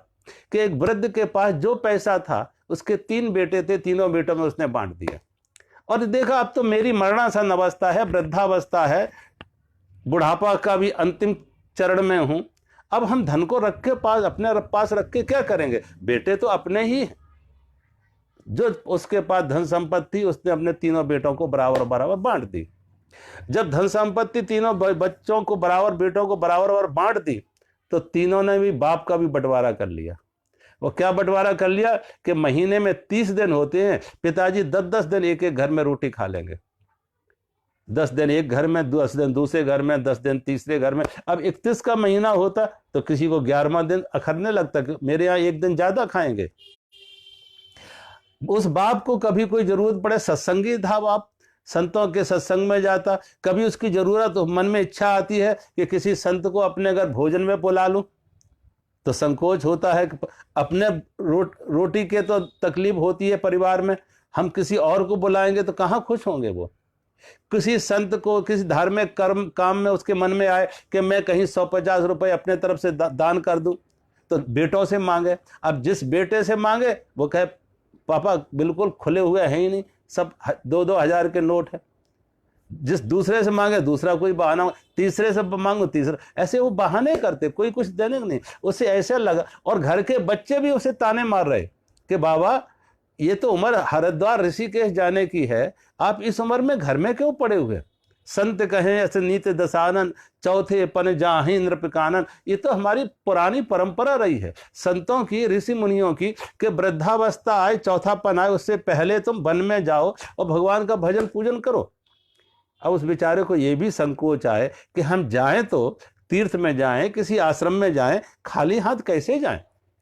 कि एक वृद्ध के पास जो पैसा था, उसके 3 बेटे थे, तीनों बेटों में उसने बांट दिया, और देखा अब तो मेरी मरणासन अवस्था है, वृद्धावस्था है, बुढ़ापा का भी अंतिम चरण में हूं, अब हम धन को रख के पास, अपने पास रख के क्या करेंगे? बेटे तो अपने ही, जो उसके पास धन संपत्ति उसने अपने तीनों बेटों को बराबर बराबर बांट दी। जब धन संपत्ति तीनों बच्चों को बराबर, बेटों को बराबर बराबर बांट दी, तो तीनों ने भी बाप का भी बंटवारा कर लिया। वो क्या बंटवारा कर लिया कि महीने में 30 दिन होते हैं, पिताजी 10-10 दिन एक एक घर में रोटी खा लेंगे, 10 दिन एक घर में, 10 दिन दूसरे घर में, 10 दिन तीसरे घर में। अब 31 का महीना होता तो किसी को 11वां दिन अखरने लगता कि मेरे यहाँ एक दिन ज्यादा खाएंगे। उस बाप को कभी कोई जरूरत पड़े, सत्संगी था बाप, संतों के सत्संग में जाता, कभी उसकी जरूरत, मन में इच्छा आती है कि किसी संत को अपने घर भोजन में बुला लूं, तो संकोच होता है कि अपने रोटी के तो तकलीफ होती है परिवार में, हम किसी और को बुलाएंगे तो कहाँ खुश होंगे वो। किसी संत को, किसी धार्मिक कर्म काम में उसके मन में आए कि मैं कहीं 150 रुपए अपने तरफ से दान कर दूं, तो बेटों से मांगे। अब जिस बेटे से मांगे वो कहे पापा बिल्कुल खुले हुए हैं ही नहीं, सब 2-2 हजार के नोट है। जिस दूसरे से मांगे दूसरा कोई बहाना, तीसरे से मांगो तीसरा, ऐसे वो बहाने करते, कोई कुछ देने नहीं। उसे ऐसे लगा, और घर के बच्चे भी उसे ताने मार रहे कि बाबा ये तो उम्र हरिद्वार ऋषिकेश जाने की है, आप इस उम्र में घर में क्यों पड़े हुए? संत कहें ऐसे नीत दसानन, चौथे पन जाहि नृपकानन। ये तो हमारी पुरानी परंपरा रही है संतों की, ऋषि मुनियों की, कि वृद्धावस्था आए, चौथापन आए, उससे पहले तुम वन में जाओ और भगवान का भजन पूजन करो। अब उस बेचारे को ये भी संकोच आए कि हम जाएं तो तीर्थ में जाएं, किसी आश्रम में जाएं, खाली हाथ कैसे जाएं?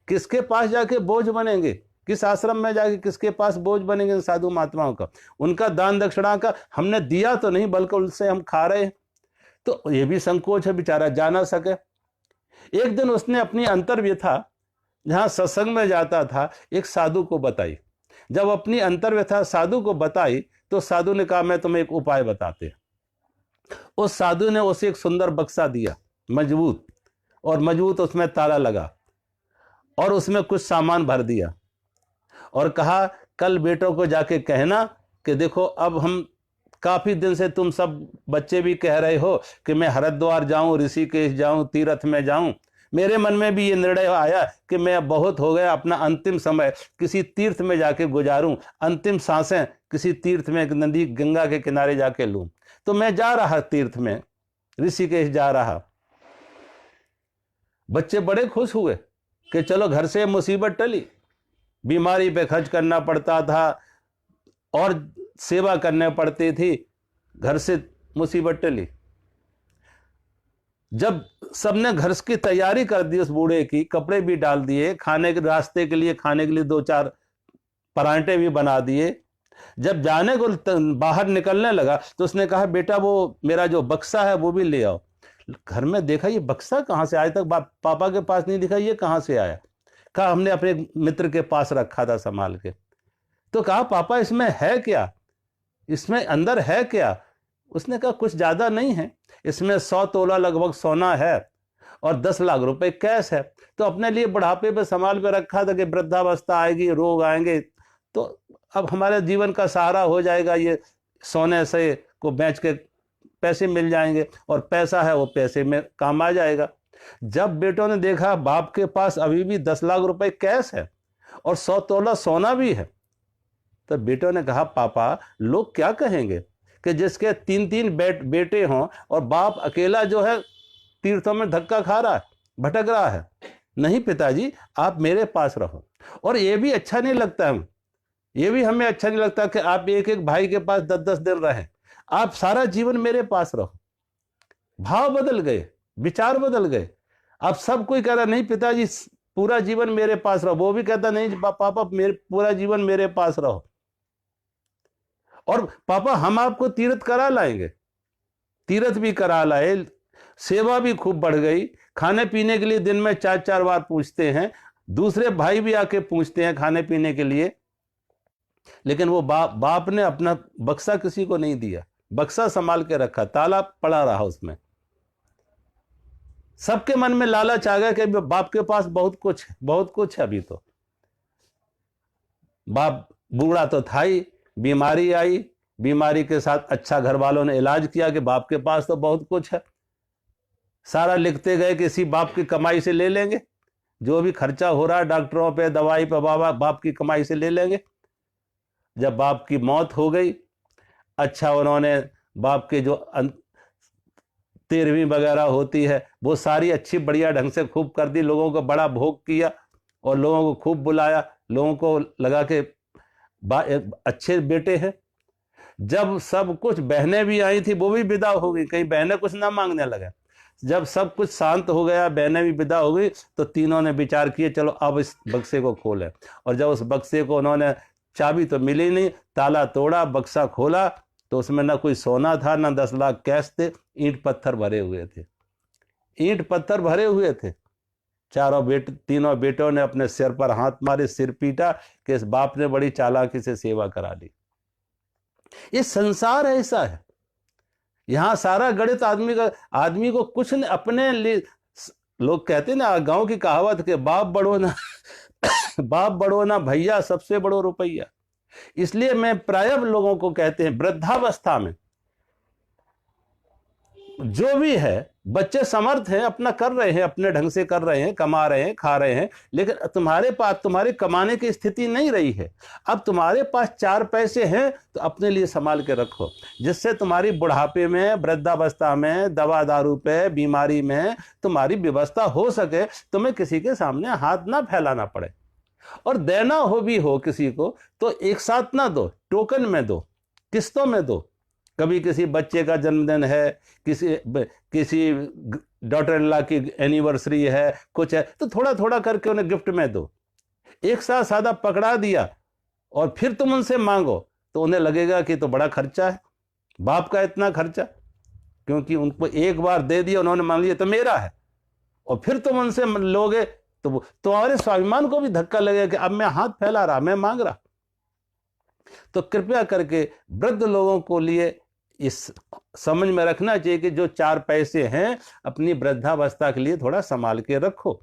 किसके पास जाके बोझ बनेंगे? किस आश्रम में जाके किसके पास बोझ बनेंगे साधु महात्माओं का? उनका दान दक्षिणा का हमने दिया तो नहीं, बल्कि उनसे हम खा रहे हैं। तो ये भी संकोच है, बेचारा जा ना सके। एक दिन उसने अपनी अंतर्व्यथा, जहां सत्संग में जाता था, एक साधु को बताई। जब अपनी अंतर्व्यथा साधु को बताई तो साधु ने कहा मैं तुम्हें एक उपाय बताते। उस साधु ने उसे एक सुंदर बक्सा दिया, मजबूत, और मजबूत उसमें ताला लगा, और उसमें कुछ सामान भर दिया, और कहा कल बेटों को जाके कहना कि देखो अब हम काफी दिन से, तुम सब बच्चे भी कह रहे हो कि मैं हरिद्वार जाऊं, ऋषिकेश जाऊं, तीर्थ में जाऊं। मेरे मन में भी ये निर्णय आया कि मैं बहुत हो गया, अपना अंतिम समय किसी तीर्थ में जाके गुजारूं, अंतिम सांसें किसी तीर्थ में, नदी गंगा के किनारे जाके लूं। तो मैं जा रहा तीर्थ में, ऋषिकेश जा रहा। बच्चे बड़े खुश हुए कि चलो घर से मुसीबत टली, बीमारी पे खर्च करना पड़ता था और सेवा करने पड़ती थी, घर से मुसीबत टली। जब सबने घर की तैयारी कर दी, उस बूढ़े की कपड़े भी डाल दिए, खाने के रास्ते के लिए, खाने के लिए 2-4 परांठे भी बना दिए, जब जाने को बाहर निकलने लगा तो उसने कहा बेटा वो मेरा जो बक्सा है वो भी ले आओ। घर में देखा ये बक्सा कहाँ से, आज तक पापा के पास नहीं दिखा, ये कहाँ से आया? कहा हमने अपने मित्र के पास रखा था संभाल के। तो कहा पापा इसमें है क्या, इसमें अंदर है क्या? उसने कहा कुछ ज्यादा नहीं है, इसमें 100 तोला लगभग सोना है और 10 लाख रुपए कैश है। तो अपने लिए बुढ़ापे पे संभाल पे रखा था कि वृद्धावस्था आएगी, रोग आएंगे, तो अब हमारे जीवन का सहारा हो जाएगा, ये सोने से को बेच के पैसे मिल जाएंगे, और पैसा है वो पैसे में काम आ जाएगा। जब बेटों ने देखा बाप के पास अभी भी 10 लाख रुपए कैश है और 100 तोला सोना भी है, तो बेटों ने कहा पापा लोग क्या कहेंगे कि जिसके 3-3 बेटे हों और बाप अकेला जो है तीर्थों में धक्का खा रहा है, भटक रहा है। नहीं पिताजी आप मेरे पास रहो। और ये भी अच्छा नहीं लगता है, ये भी हमें अच्छा नहीं लगता कि आप एक एक भाई के पास 10-10 दिन रहें, आप सारा जीवन मेरे पास रहो। भाव बदल गए, विचार बदल गए। अब सब कोई कह रहा नहीं पिताजी पूरा जीवन मेरे पास रहो, वो भी कहता नहीं पापा मेरे पूरा जीवन मेरे पास रहो, और पापा हम आपको तीर्थ करा लाएंगे। तीर्थ भी करा लाए, सेवा भी खूब बढ़ गई, खाने पीने के लिए दिन में 4-4 बार पूछते हैं, दूसरे भाई भी आके पूछते हैं खाने पीने के लिए। लेकिन वो बाप ने अपना बक्सा किसी को नहीं दिया, बक्सा संभाल के रखा, ताला पड़ा रहा उसमें। सबके मन में लालच आ गया कि बाप के पास बहुत कुछ है। अभी तो बाप बूढ़ा तो था ही, बीमारी आई, बीमारी के साथ अच्छा घर वालों ने इलाज किया कि बाप के पास तो बहुत कुछ है, सारा लिखते गए कि इसी बाप की कमाई से ले लेंगे, जो भी खर्चा हो रहा है डॉक्टरों पे, दवाई पे, बाप की कमाई से ले लेंगे। जब बाप की मौत हो गई, अच्छा उन्होंने बाप के जो 13वीं वगैरह होती है वो सारी अच्छी बढ़िया ढंग से खूब कर दी, लोगों को बड़ा भोग किया और लोगों को खूब बुलाया, लोगों को लगा के अच्छे बेटे हैं। जब सब कुछ, बहनें भी आई थी वो भी विदा हो गई, कहीं बहनें कुछ ना मांगने लगे। जब सब कुछ शांत हो गया, बहनें भी विदा हो गई, तो तीनों ने विचार किए चलो अब इस बक्से को खोलें। और जब उस बक्से को उन्होंने, चाबी तो मिली नहीं, ताला तोड़ा, बक्सा खोला, तो उसमें ना कोई सोना था ना 10 लाख कैश थे, ईंट पत्थर भरे हुए थे, ईंट पत्थर भरे हुए थे। तीनों बेटों ने अपने सिर पर हाथ मारे, सिर पीटा कि इस बाप ने बड़ी चालाकी से सेवा करा ली। ये संसार ऐसा है, यहां सारा गणित आदमी को कुछ नहीं अपने लिए। लोग कहते ना, गांव की कहावत के बाप बड़ो ना भैया, सबसे बड़ो रुपया। इसलिए मैं प्रायः लोगों को कहते हैं वृद्धावस्था में जो भी है, बच्चे समर्थ हैं, अपना कर रहे हैं, अपने ढंग से कर रहे हैं, कमा रहे हैं, खा रहे हैं, लेकिन तुम्हारे पास, तुम्हारे कमाने की स्थिति नहीं रही है। अब तुम्हारे पास 4 पैसे हैं तो अपने लिए संभाल के रखो, जिससे तुम्हारी बुढ़ापे में, वृद्धावस्था में, दवा दारू पे, बीमारी में तुम्हारी व्यवस्था हो सके, तुम्हें किसी के सामने हाथ ना फैलाना पड़े। और देना हो किसी को तो एक साथ ना दो, टोकन में दो, किस्तों में दो। कभी किसी बच्चे का जन्मदिन है, किसी डॉटर इन लॉ की एनिवर्सरी है, कुछ है, तो थोड़ा थोड़ा करके उन्हें गिफ्ट में दो। एक साथ सादा पकड़ा दिया और फिर तुम उनसे मांगो तो उन्हें लगेगा कि तो बड़ा खर्चा है, बाप का इतना खर्चा, क्योंकि उनको एक बार दे दिया, उन्होंने मांग लिया तो मेरा है, और फिर तुम उनसे लोगे तो तुम्हारे स्वाभिमान को भी धक्का लगेगा कि अब मैं हाथ फैला रहा, मैं मांग रहा। तो कृपया करके वृद्ध लोगों को लिए इस समझ में रखना चाहिए कि जो 4 पैसे हैं अपनी वृद्धावस्था के लिए थोड़ा संभाल के रखो।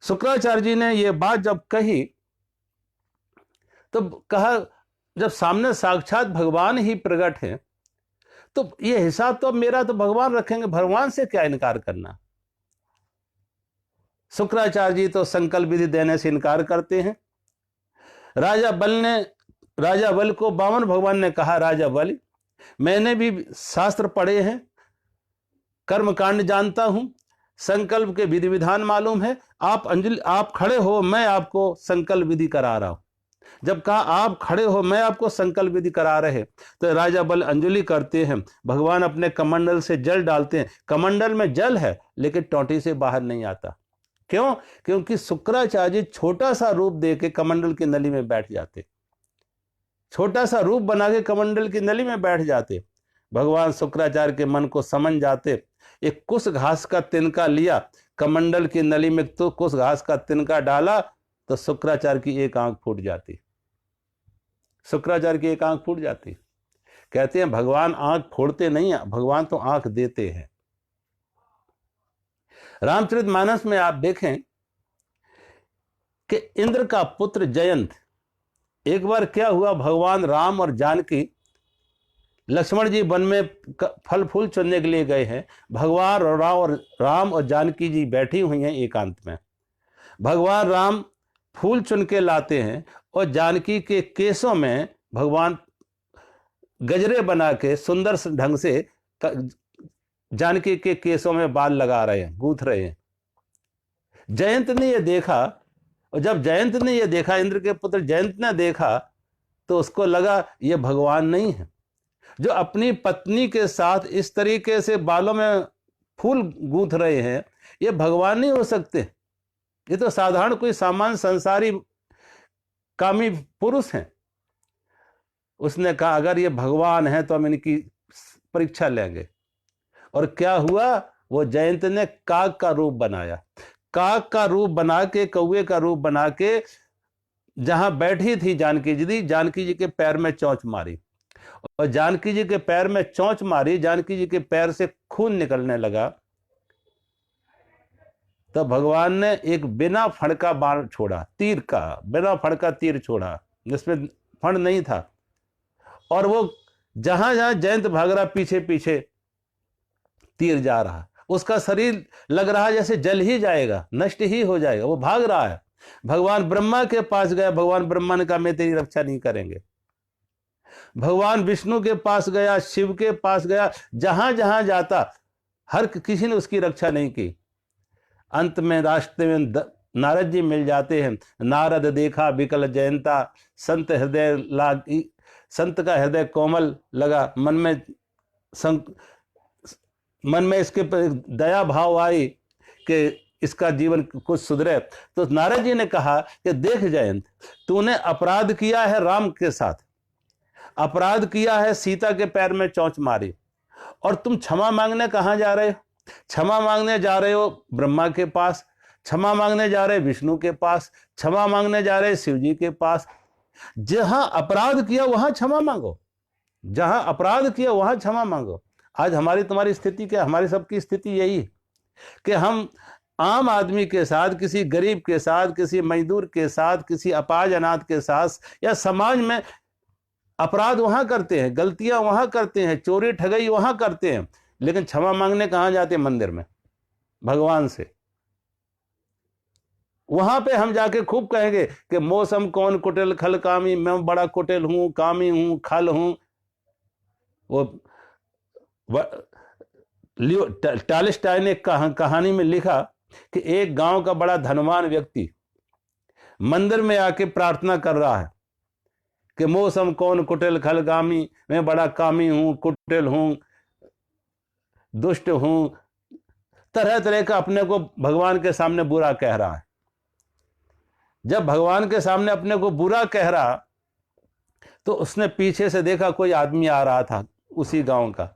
शुक्राचार्य जी ने यह बात जब कही तो कहा, जब सामने साक्षात भगवान ही प्रकट है तो ये हिसाब तो अब मेरा तो भगवान रखेंगे, भगवान से क्या इनकार करना। शुक्राचार्य जी तो संकल्प विधि देने से इनकार करते हैं। राजा बल को वामन भगवान ने कहा, राजा बल मैंने भी शास्त्र पढ़े हैं, कर्मकांड जानता हूं, संकल्प के विधि विधान मालूम है, आप खड़े हो, मैं आपको संकल्प विधि करा रहा हूं। जब कहा आप खड़े हो, मैं आपको संकल्प विधि करा रहे, तो राजा बल अंजलि करते हैं, भगवान अपने कमंडल से जल डालते हैं। कमंडल में जल है लेकिन टोंटी से बाहर नहीं आता। क्यों? क्योंकि शुक्राचार्य जी छोटा सा रूप दे के कमंडल की नली में बैठ जाते, छोटा सा रूप बना के कमंडल की नली में बैठ जाते। भगवान शुक्राचार्य के मन को समझ जाते, एक कुश घास का तिनका लिया, कमंडल की नली में तो कुश घास का तिनका डाला तो शुक्राचार्य की एक आंख फूट जाती, शुक्राचार्य की एक आंख फूट जाती। कहते हैं भगवान आंख फोड़ते नहीं है, भगवान तो आंख देते हैं। रामचरितमानस में आप देखें कि इंद्र का पुत्र जयंत, एक बार क्या हुआ, भगवान राम और जानकी, लक्ष्मण जी वन में फल फूल चुनने के लिए गए हैं, भगवान राम और जानकी जी बैठी हुई हैं एकांत में। भगवान राम फूल चुन के लाते हैं और जानकी के केसों में भगवान गजरे बना के सुंदर ढंग से जानकी के केसों में बाल लगा रहे हैं, गूंथ रहे हैं। जयंत ने यह देखा, और जब जयंत ने यह देखा, इंद्र के पुत्र जयंत ने देखा, तो उसको लगा यह भगवान नहीं है। जो अपनी पत्नी के साथ इस तरीके से बालों में फूल गूंथ रहे हैं, ये भगवान नहीं हो सकते। ये तो साधारण कोई सामान्य संसारी कामी पुरुष हैं। उसने कहा अगर ये भगवान है तो हम इनकी परीक्षा लेंगे। और क्या हुआ, वो जयंत ने काग का रूप बनाया। काग का रूप बना के, कौवे का रूप बना के जहां बैठी थी जानकी जी के पैर में चोंच मारी। और जानकी जी के पैर में चोंच मारी, जानकी जी के पैर से खून निकलने लगा। तो भगवान ने एक बिना फण का बाण छोड़ा, तीर का बिना फण का तीर छोड़ा, जिसमें फण नहीं था। और वो जहां जहां जयंत भाग रहा, पीछे पीछे तीर जा रहा। उसका शरीर लग रहा जैसे जल ही जाएगा, नष्ट ही हो जाएगा, वो भाग रहा है। भगवान ब्रह्मा के पास गया, भगवान ब्रह्मा ने कहा मैं तेरी रक्षा नहीं करेंगे। भगवान विष्णु के पास गया, शिव के पास गया, जहां जहां जाता हर किसी ने उसकी रक्षा नहीं की। अंत में रास्ते में नारद जी मिल जाते हैं। नारद देखा विकल जयंता, संत हृदय लागी, संत का हृदय कोमल लगा। मन में इसके दया भाव आई कि इसका जीवन कुछ सुधरे। तो नारद जी ने कहा कि देख जयंत, तूने अपराध किया है राम के साथ, अपराध किया है, सीता के पैर में चोंच मारी, और तुम क्षमा मांगने कहां जा रहे हो? क्षमा मांगने जा रहे हो ब्रह्मा के पास, क्षमा मांगने जा रहे विष्णु के पास, क्षमा मांगने जा रहे शिव जी के पास। जहां अपराध किया वहां क्षमा मांगो, जहां अपराध किया वहां क्षमा मांगो। आज हमारी तुम्हारी स्थिति क्या? हमारी सबकी स्थिति यही कि हम आम आदमी के साथ, किसी गरीब के साथ, किसी मजदूर के साथ, किसी अपाहिज अनाथ के साथ, या समाज में अपराध वहां करते हैं, गलतियां वहां करते हैं, चोरी ठगई वहां करते हैं, लेकिन क्षमा मांगने कहां जाते हैं? मंदिर में, भगवान से। वहां पे हम जाके खूब कहेंगे कि मौसम कौन कुटिल खल कामी, मैं बड़ा कुटिल हूं, कामी हूं, खल हूं। वो टॉलस्टॉय ने कहानी में लिखा कि एक गांव का बड़ा धनवान व्यक्ति मंदिर में आके प्रार्थना कर रहा है कि मौसम कौन कुटिल खल कामी, मैं बड़ा कामी हूं, कुटिल हूं, दुष्ट हूं, तरह तरह का अपने को भगवान के सामने बुरा कह रहा है। जब भगवान के सामने अपने को बुरा कह रहा, तो उसने पीछे से देखा कोई आदमी आ रहा था उसी गांव का।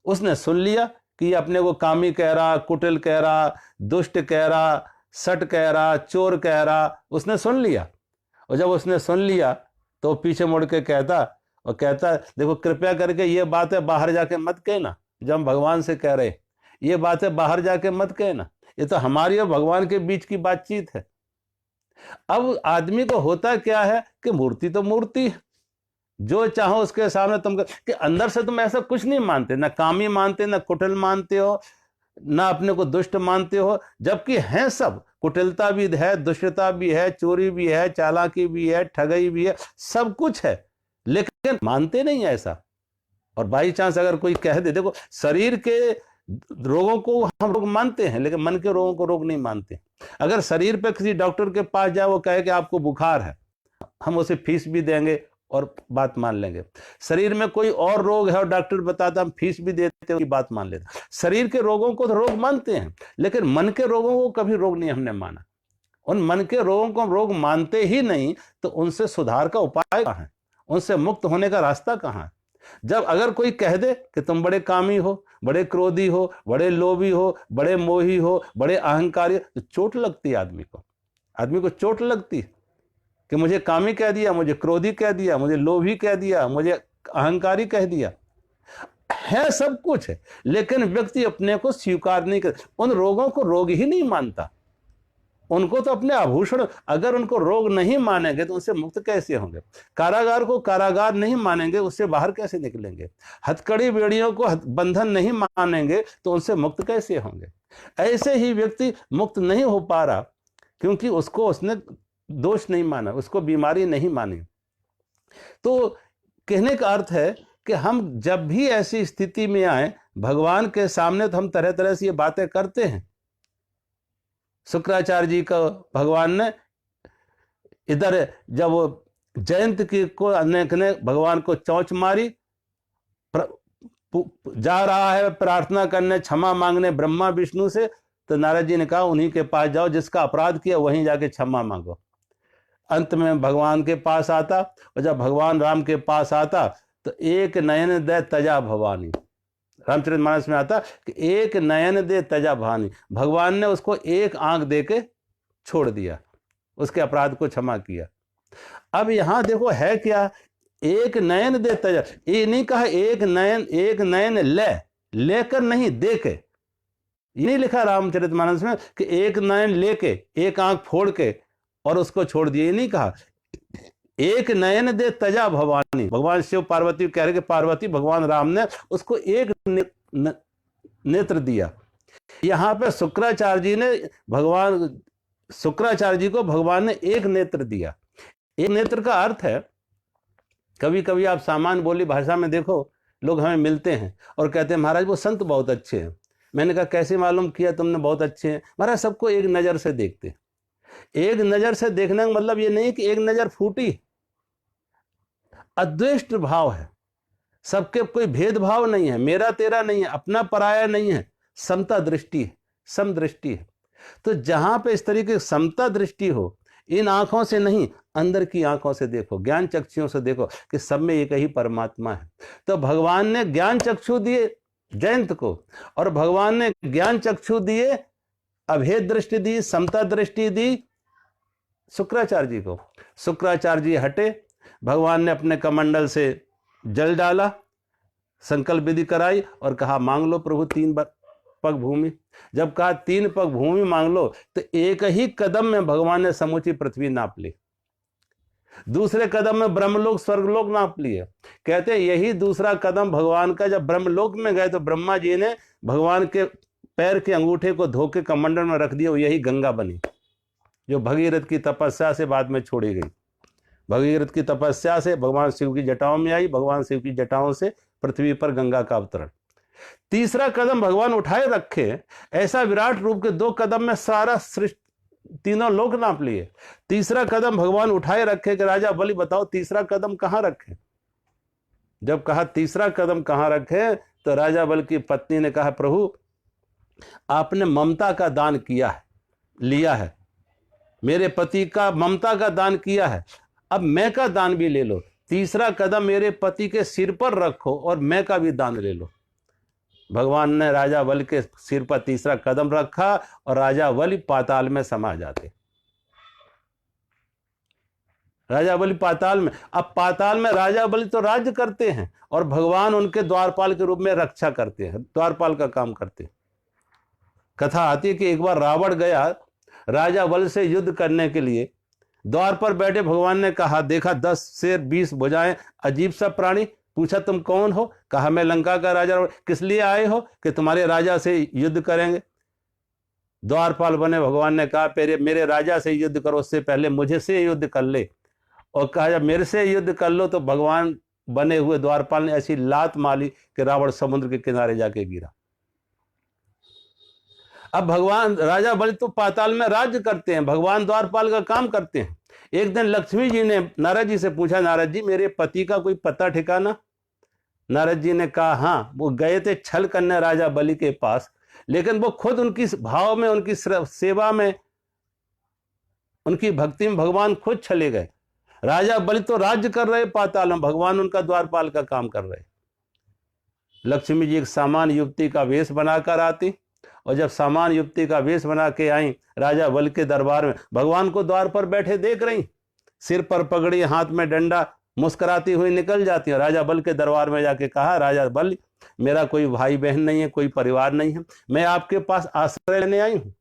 उसने सुन लिया कि ये अपने को कामी कह रहा, कुटिल कह रहा, दुष्ट कह रहा, सट कह रहा, चोर कह रहा। उसने सुन लिया। और जब उसने सुन लिया तो पीछे मुड़ के कहता देखो कृपया करके ये बातें बाहर जाके मत कहना। जब हम भगवान से कह रहे ये बातें बाहर जाके मत कहना, ये तो हमारी और भगवान के बीच की बातचीत है। अब आदमी को होता क्या है कि मूर्ति तो मूर्ति है, जो चाहो उसके सामने तुम कि अंदर से तुम ऐसा कुछ नहीं मानते, ना कामी मानते, ना कुटिल मानते हो, ना अपने को दुष्ट मानते हो, जबकि हैं सब। कुटिलता भी है, दुष्टता भी है, चोरी भी है, चालाकी भी है, ठगई भी है, सब कुछ है, लेकिन मानते नहीं ऐसा। और बाई चांस अगर कोई कह दे, देखो शरीर के रोगों को हम रोग मानते हैं, लेकिन मन के रोगों को रोग नहीं मानते। अगर शरीर पे किसी डॉक्टर के पास जाए, वो कहे कि आपको बुखार है, हम उसे फीस भी देंगे और बात मान लेंगे। शरीर में कोई और रोग है और डॉक्टर बताता, हम फीस भी देते हैं, बात मान लेते। शरीर के रोगों को तो रोग मानते हैं, लेकिन मन के रोगों को कभी रोग नहीं हमने माना। उन मन के रोगों को हम रोग मानते ही नहीं, तो उनसे सुधार का उपाय कहां है? उनसे मुक्त होने का रास्ता कहां है? जब अगर कोई कह दे कि तुम बड़े कामी हो, बड़े क्रोधी हो, बड़े लोभी हो, बड़े मोही हो, बड़े अहंकारी हो, तो चोट लगती है आदमी को चोट लगती है कि मुझे कामी कह दिया, मुझे क्रोधी कह दिया, मुझे लोभी कह दिया, मुझे अहंकारी कह दिया। है सब कुछ है, लेकिन व्यक्ति अपने को स्वीकार नहीं कर, उन रोगों को रोग ही नहीं मानता। उनको तो अपने आभूषण, अगर उनको रोग नहीं मानेंगे तो उनसे मुक्त कैसे होंगे? कारागार को कारागार नहीं मानेंगे, उससे बाहर कैसे निकलेंगे? हथकड़ी बेड़ियों को बंधन नहीं मानेंगे तो उनसे मुक्त कैसे होंगे? ऐसे ही व्यक्ति मुक्त नहीं हो पा रहा, क्योंकि उसने दोष नहीं माना, उसको बीमारी नहीं मानी। तो कहने का अर्थ है कि हम जब भी ऐसी स्थिति में आए भगवान के सामने, तो हम तरह तरह से ये बातें करते हैं। शुक्राचार्य जी का भगवान ने इधर जब जयंत की को अनेक ने भगवान को चोंच मारी, जा रहा है प्रार्थना करने, क्षमा मांगने ब्रह्मा विष्णु से, तो नारद जी ने कहा उन्हीं के पास जाओ, जिसका अपराध किया वहीं जाके क्षमा मांगो। अंत में भगवान के पास आता, और जब भगवान राम के पास आता तो एक नयन दे तजा भवानी, रामचरितमानस में आता कि एक नयन दे तजा भवानी, भगवान ने उसको एक आंख दे के छोड़ दिया, उसके अपराध को क्षमा किया। अब यहां देखो है क्या, एक नयन दे तजा, ये नहीं कहा एक नयन लेकर नहीं, दे के, ये नहीं लिखा रामचरितमानस में कि एक नयन लेके, एक आंख फोड़ के और उसको छोड़ दिया, ये नहीं कहा। एक नयन दे तजा भवानी, भगवान शिव पार्वती कह रहे कि पार्वती भगवान राम ने उसको एक नेत्र दिया। यहां पे शुक्राचार्य जी को भगवान ने एक नेत्र दिया। एक नेत्र का अर्थ है, कभी कभी आप सामान्य बोली भाषा में देखो, लोग हमें मिलते हैं और कहते हैं महाराज वो संत बहुत अच्छे हैं। मैंने कहा कैसे मालूम किया तुमने बहुत अच्छे हैं? महाराज सबको एक नजर से देखते। एक नजर से देखने का मतलब ये नहीं कि एक नजर फूटी, अद्वेष्ट भाव है, सबके कोई भेदभाव नहीं है, मेरा तेरा नहीं है, अपना पराया नहीं है, समता दृष्टि है, समदृष्टि है। तो जहां पे इस तरीके की समता दृष्टि हो, इन आंखों से नहीं, अंदर की आंखों से देखो, ज्ञान चक्षुओं से देखो कि सब में एक ही परमात्मा है। तो भगवान ने ज्ञान चक्षु दिए जयंत को, और भगवान ने ज्ञान चक्षु दिए, अभेद दृष्टि दी, समता दृष्टि दी शुक्राचार्य जी को। शुक्राचार्य जी हटे, भगवान ने अपने कमंडल से जल डाला, संकल्प विधि कराई और कहा मांग लो प्रभु 3 पग भूमि। जब कहा 3 पग भूमि मांग लो, तो एक ही कदम में भगवान ने समूची पृथ्वी नाप ली। दूसरे कदम में ब्रह्मलोक स्वर्गलोक नाप लिए। कहते हैं यही दूसरा कदम भगवान का, जब ब्रह्मलोक में गए तो ब्रह्मा जी ने भगवान के पैर के अंगूठे को धो के कमंडल में रख दिया, यही गंगा बनी, जो भगीरथ की तपस्या से बाद में छोड़ी गई। भगीरथ की तपस्या से भगवान शिव की जटाओं में आई, भगवान शिव की जटाओं से पृथ्वी पर गंगा का अवतरण। तीसरा कदम भगवान उठाए रखे, ऐसा विराट रूप के 2 कदम में सारा सृष्टि, तीनों लोक नाप लिए। तीसरा कदम भगवान उठाए रखे कि राजा बलि बताओ तीसरा कदम कहां रखे। जब कहा तीसरा कदम कहां रखे, तो राजा बलि की पत्नी ने कहा प्रभु आपने ममता का दान किया है, लिया है, मेरे पति का ममता का दान किया है, अब मैं का दान भी ले लो। तीसरा कदम मेरे पति के सिर पर रखो और मैं का भी दान ले लो। भगवान ने राजा बलि के सिर पर तीसरा कदम रखा और राजा बलि पाताल में समा जाते। राजा बलि पाताल में, अब पाताल में राजा बलि तो राज्य करते हैं और भगवान उनके द्वारपाल के रूप में रक्षा करते हैं, द्वारपाल का काम करते हैं। कथा आती है कि एक बार रावण गया राजा बलि से युद्ध करने के लिए, द्वार पर बैठे भगवान ने कहा देखा 10 शेर 20 भुजाएं, अजीब सा प्राणी। पूछा तुम कौन हो? कहा मैं लंका का राजा। किस लिए आए हो? कि तुम्हारे राजा से युद्ध करेंगे। द्वारपाल बने भगवान ने कहा मेरे राजा से युद्ध करो, उससे पहले मुझे से युद्ध कर ले। और कहा जब मेरे से युद्ध कर लो, तो भगवान बने हुए द्वारपाल ने ऐसी लात मारी कि रावण समुद्र के किनारे जाके गिरा। अब भगवान राजा बलि तो पाताल में राज्य करते हैं, भगवान द्वारपाल का काम करते हैं। एक दिन लक्ष्मी जी ने नारद जी से पूछा, नारद जी मेरे पति का कोई पता ठिकाना? नारद जी ने कहा हाँ, वो गए थे छल करने राजा बलि के पास, लेकिन वो खुद उनकी भाव में, उनकी सेवा में, उनकी भक्ति में भगवान खुद चले गए। राजा बलि तो राज्य कर रहे पाताल में, भगवान उनका द्वारपाल का काम कर रहे। लक्ष्मी जी एक सामान्य युवती का वेश बनाकर आती, और जब सामान्य युवती का वेश बना के आई राजा बलि के दरबार में, भगवान को द्वार पर बैठे देख रही, सिर पर पगड़ी, हाथ में डंडा, मुस्कुराती हुई निकल जाती है। राजा बलि के दरबार में जाके कहा राजा बलि मेरा कोई भाई बहन नहीं है, कोई परिवार नहीं है, मैं आपके पास आश्रय लेने आई हूं।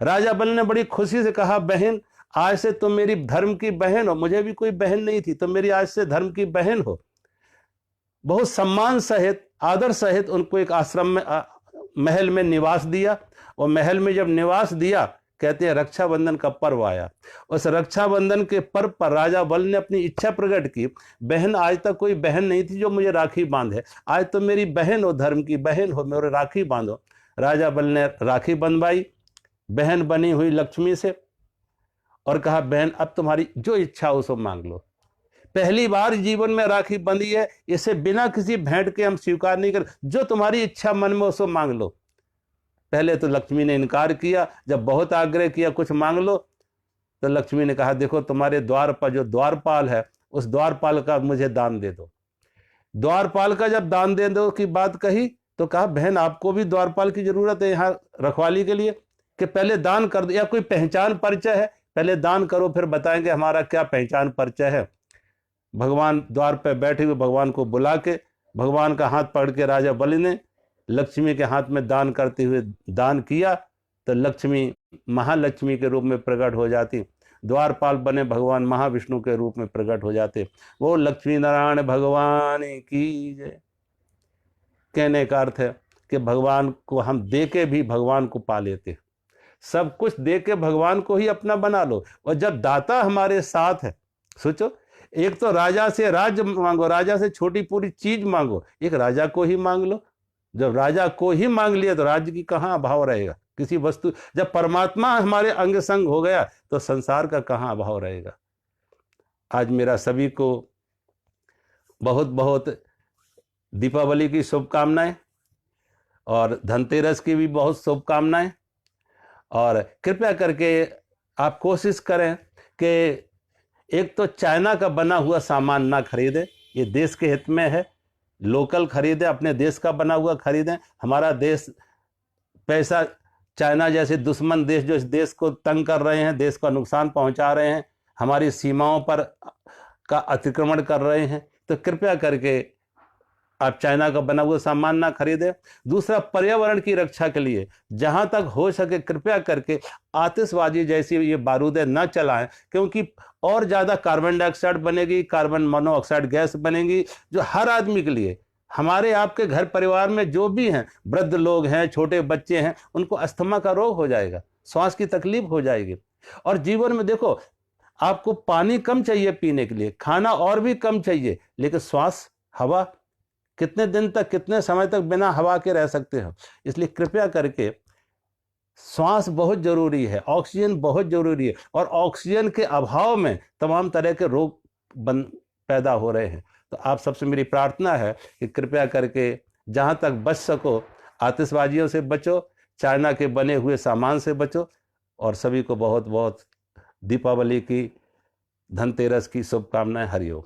राजा बलि ने बड़ी खुशी से कहा बहन आज से तुम मेरी धर्म की बहन हो, मुझे भी कोई बहन नहीं थी, तुम मेरी आज से धर्म की बहन हो। बहुत सम्मान सहित, आदर सहित उनको एक आश्रम में, महल में निवास दिया। और महल में जब निवास दिया, कहते हैं रक्षाबंधन का पर्व आया। उस रक्षाबंधन के पर्व पर राजा बलि ने अपनी इच्छा प्रकट की, बहन आज तक कोई बहन नहीं थी जो मुझे राखी बांधे, आज तो मेरी बहन हो, धर्म की बहन हो, मेरे राखी बांधो। राजा बलि ने राखी बंधवाई बहन बनी हुई लक्ष्मी से, और कहा बहन अब तुम्हारी जो इच्छा हो सो मांग लो। पहली बार जीवन में राखी बंधी है, इसे बिना किसी भेंट के हम स्वीकार नहीं कर। जो तुम्हारी इच्छा मन में उसको मांग लो। पहले तो लक्ष्मी ने इनकार किया, जब बहुत आग्रह किया कुछ मांग लो, तो लक्ष्मी ने कहा देखो तुम्हारे द्वार पर जो द्वारपाल है, उस द्वारपाल का मुझे दान दे दो। द्वारपाल का जब दान दे दो की बात कही, तो कहा बहन आपको भी द्वारपाल की जरूरत है यहाँ रखवाली के लिए, कि पहले दान कर दो, या कोई पहचान परिचय है, पहले दान करो फिर बताएंगे हमारा क्या पहचान परिचय है। भगवान द्वार पर बैठे हुए भगवान को बुला के, भगवान का हाथ पकड़ के राजा बलि ने लक्ष्मी के हाथ में दान करते हुए दान किया, तो लक्ष्मी महालक्ष्मी के रूप में प्रकट हो जाती। द्वारपाल बने भगवान महाविष्णु के रूप में प्रकट हो जाते। वो लक्ष्मी नारायण भगवान की जय। कहने का अर्थ है कि भगवान को हम दे के भी भगवान को पा लेते। सब कुछ दे के भगवान को ही अपना बना लो। और जब दाता हमारे साथ है, सोचो, एक तो राजा से राज्य मांगो, राजा से छोटी पूरी चीज मांगो, एक राजा को ही मांग लो। जब राजा को ही मांग लिया तो राज्य की कहाँ अभाव रहेगा किसी वस्तु। जब परमात्मा हमारे अंग संग हो गया तो संसार का कहाँ अभाव रहेगा। आज मेरा सभी को बहुत बहुत दीपावली की शुभकामनाएं और धनतेरस की भी बहुत शुभकामनाएं। और कृपया करके आप कोशिश करें कि एक तो चाइना का बना हुआ सामान ना खरीदें, ये देश के हित में है। लोकल खरीदें, अपने देश का बना हुआ खरीदें। हमारा देश पैसा, चाइना जैसे दुश्मन देश जो इस देश को तंग कर रहे हैं, देश का नुकसान पहुंचा रहे हैं, हमारी सीमाओं पर का अतिक्रमण कर रहे हैं, तो कृपया करके आप चाइना का बना हुआ सामान ना खरीदें। दूसरा, पर्यावरण की रक्षा के लिए जहां तक हो सके कृपया करके आतिशबाजी जैसी ये बारूदें न चलाएं, क्योंकि और ज़्यादा कार्बन डाइऑक्साइड बनेगी, कार्बन मोनोऑक्साइड गैस बनेगी, जो हर आदमी के लिए, हमारे आपके घर परिवार में जो भी हैं, वृद्ध लोग हैं, छोटे बच्चे हैं, उनको अस्थमा का रोग हो जाएगा, श्वास की तकलीफ हो जाएगी। और जीवन में देखो, आपको पानी कम चाहिए पीने के लिए, खाना और भी कम चाहिए, लेकिन श्वास, हवा, कितने दिन तक, कितने समय तक बिना हवा के रह सकते हो। इसलिए कृपया करके श्वास बहुत जरूरी है, ऑक्सीजन बहुत जरूरी है, और ऑक्सीजन के अभाव में तमाम तरह के रोग पैदा हो रहे हैं। तो आप सबसे मेरी प्रार्थना है कि कृपया करके जहां तक बच सको आतिशबाजियों से बचो, चाइना के बने हुए सामान से बचो। और सभी को बहुत बहुत दीपावली की, धनतेरस की शुभकामनाएं। हरिओम।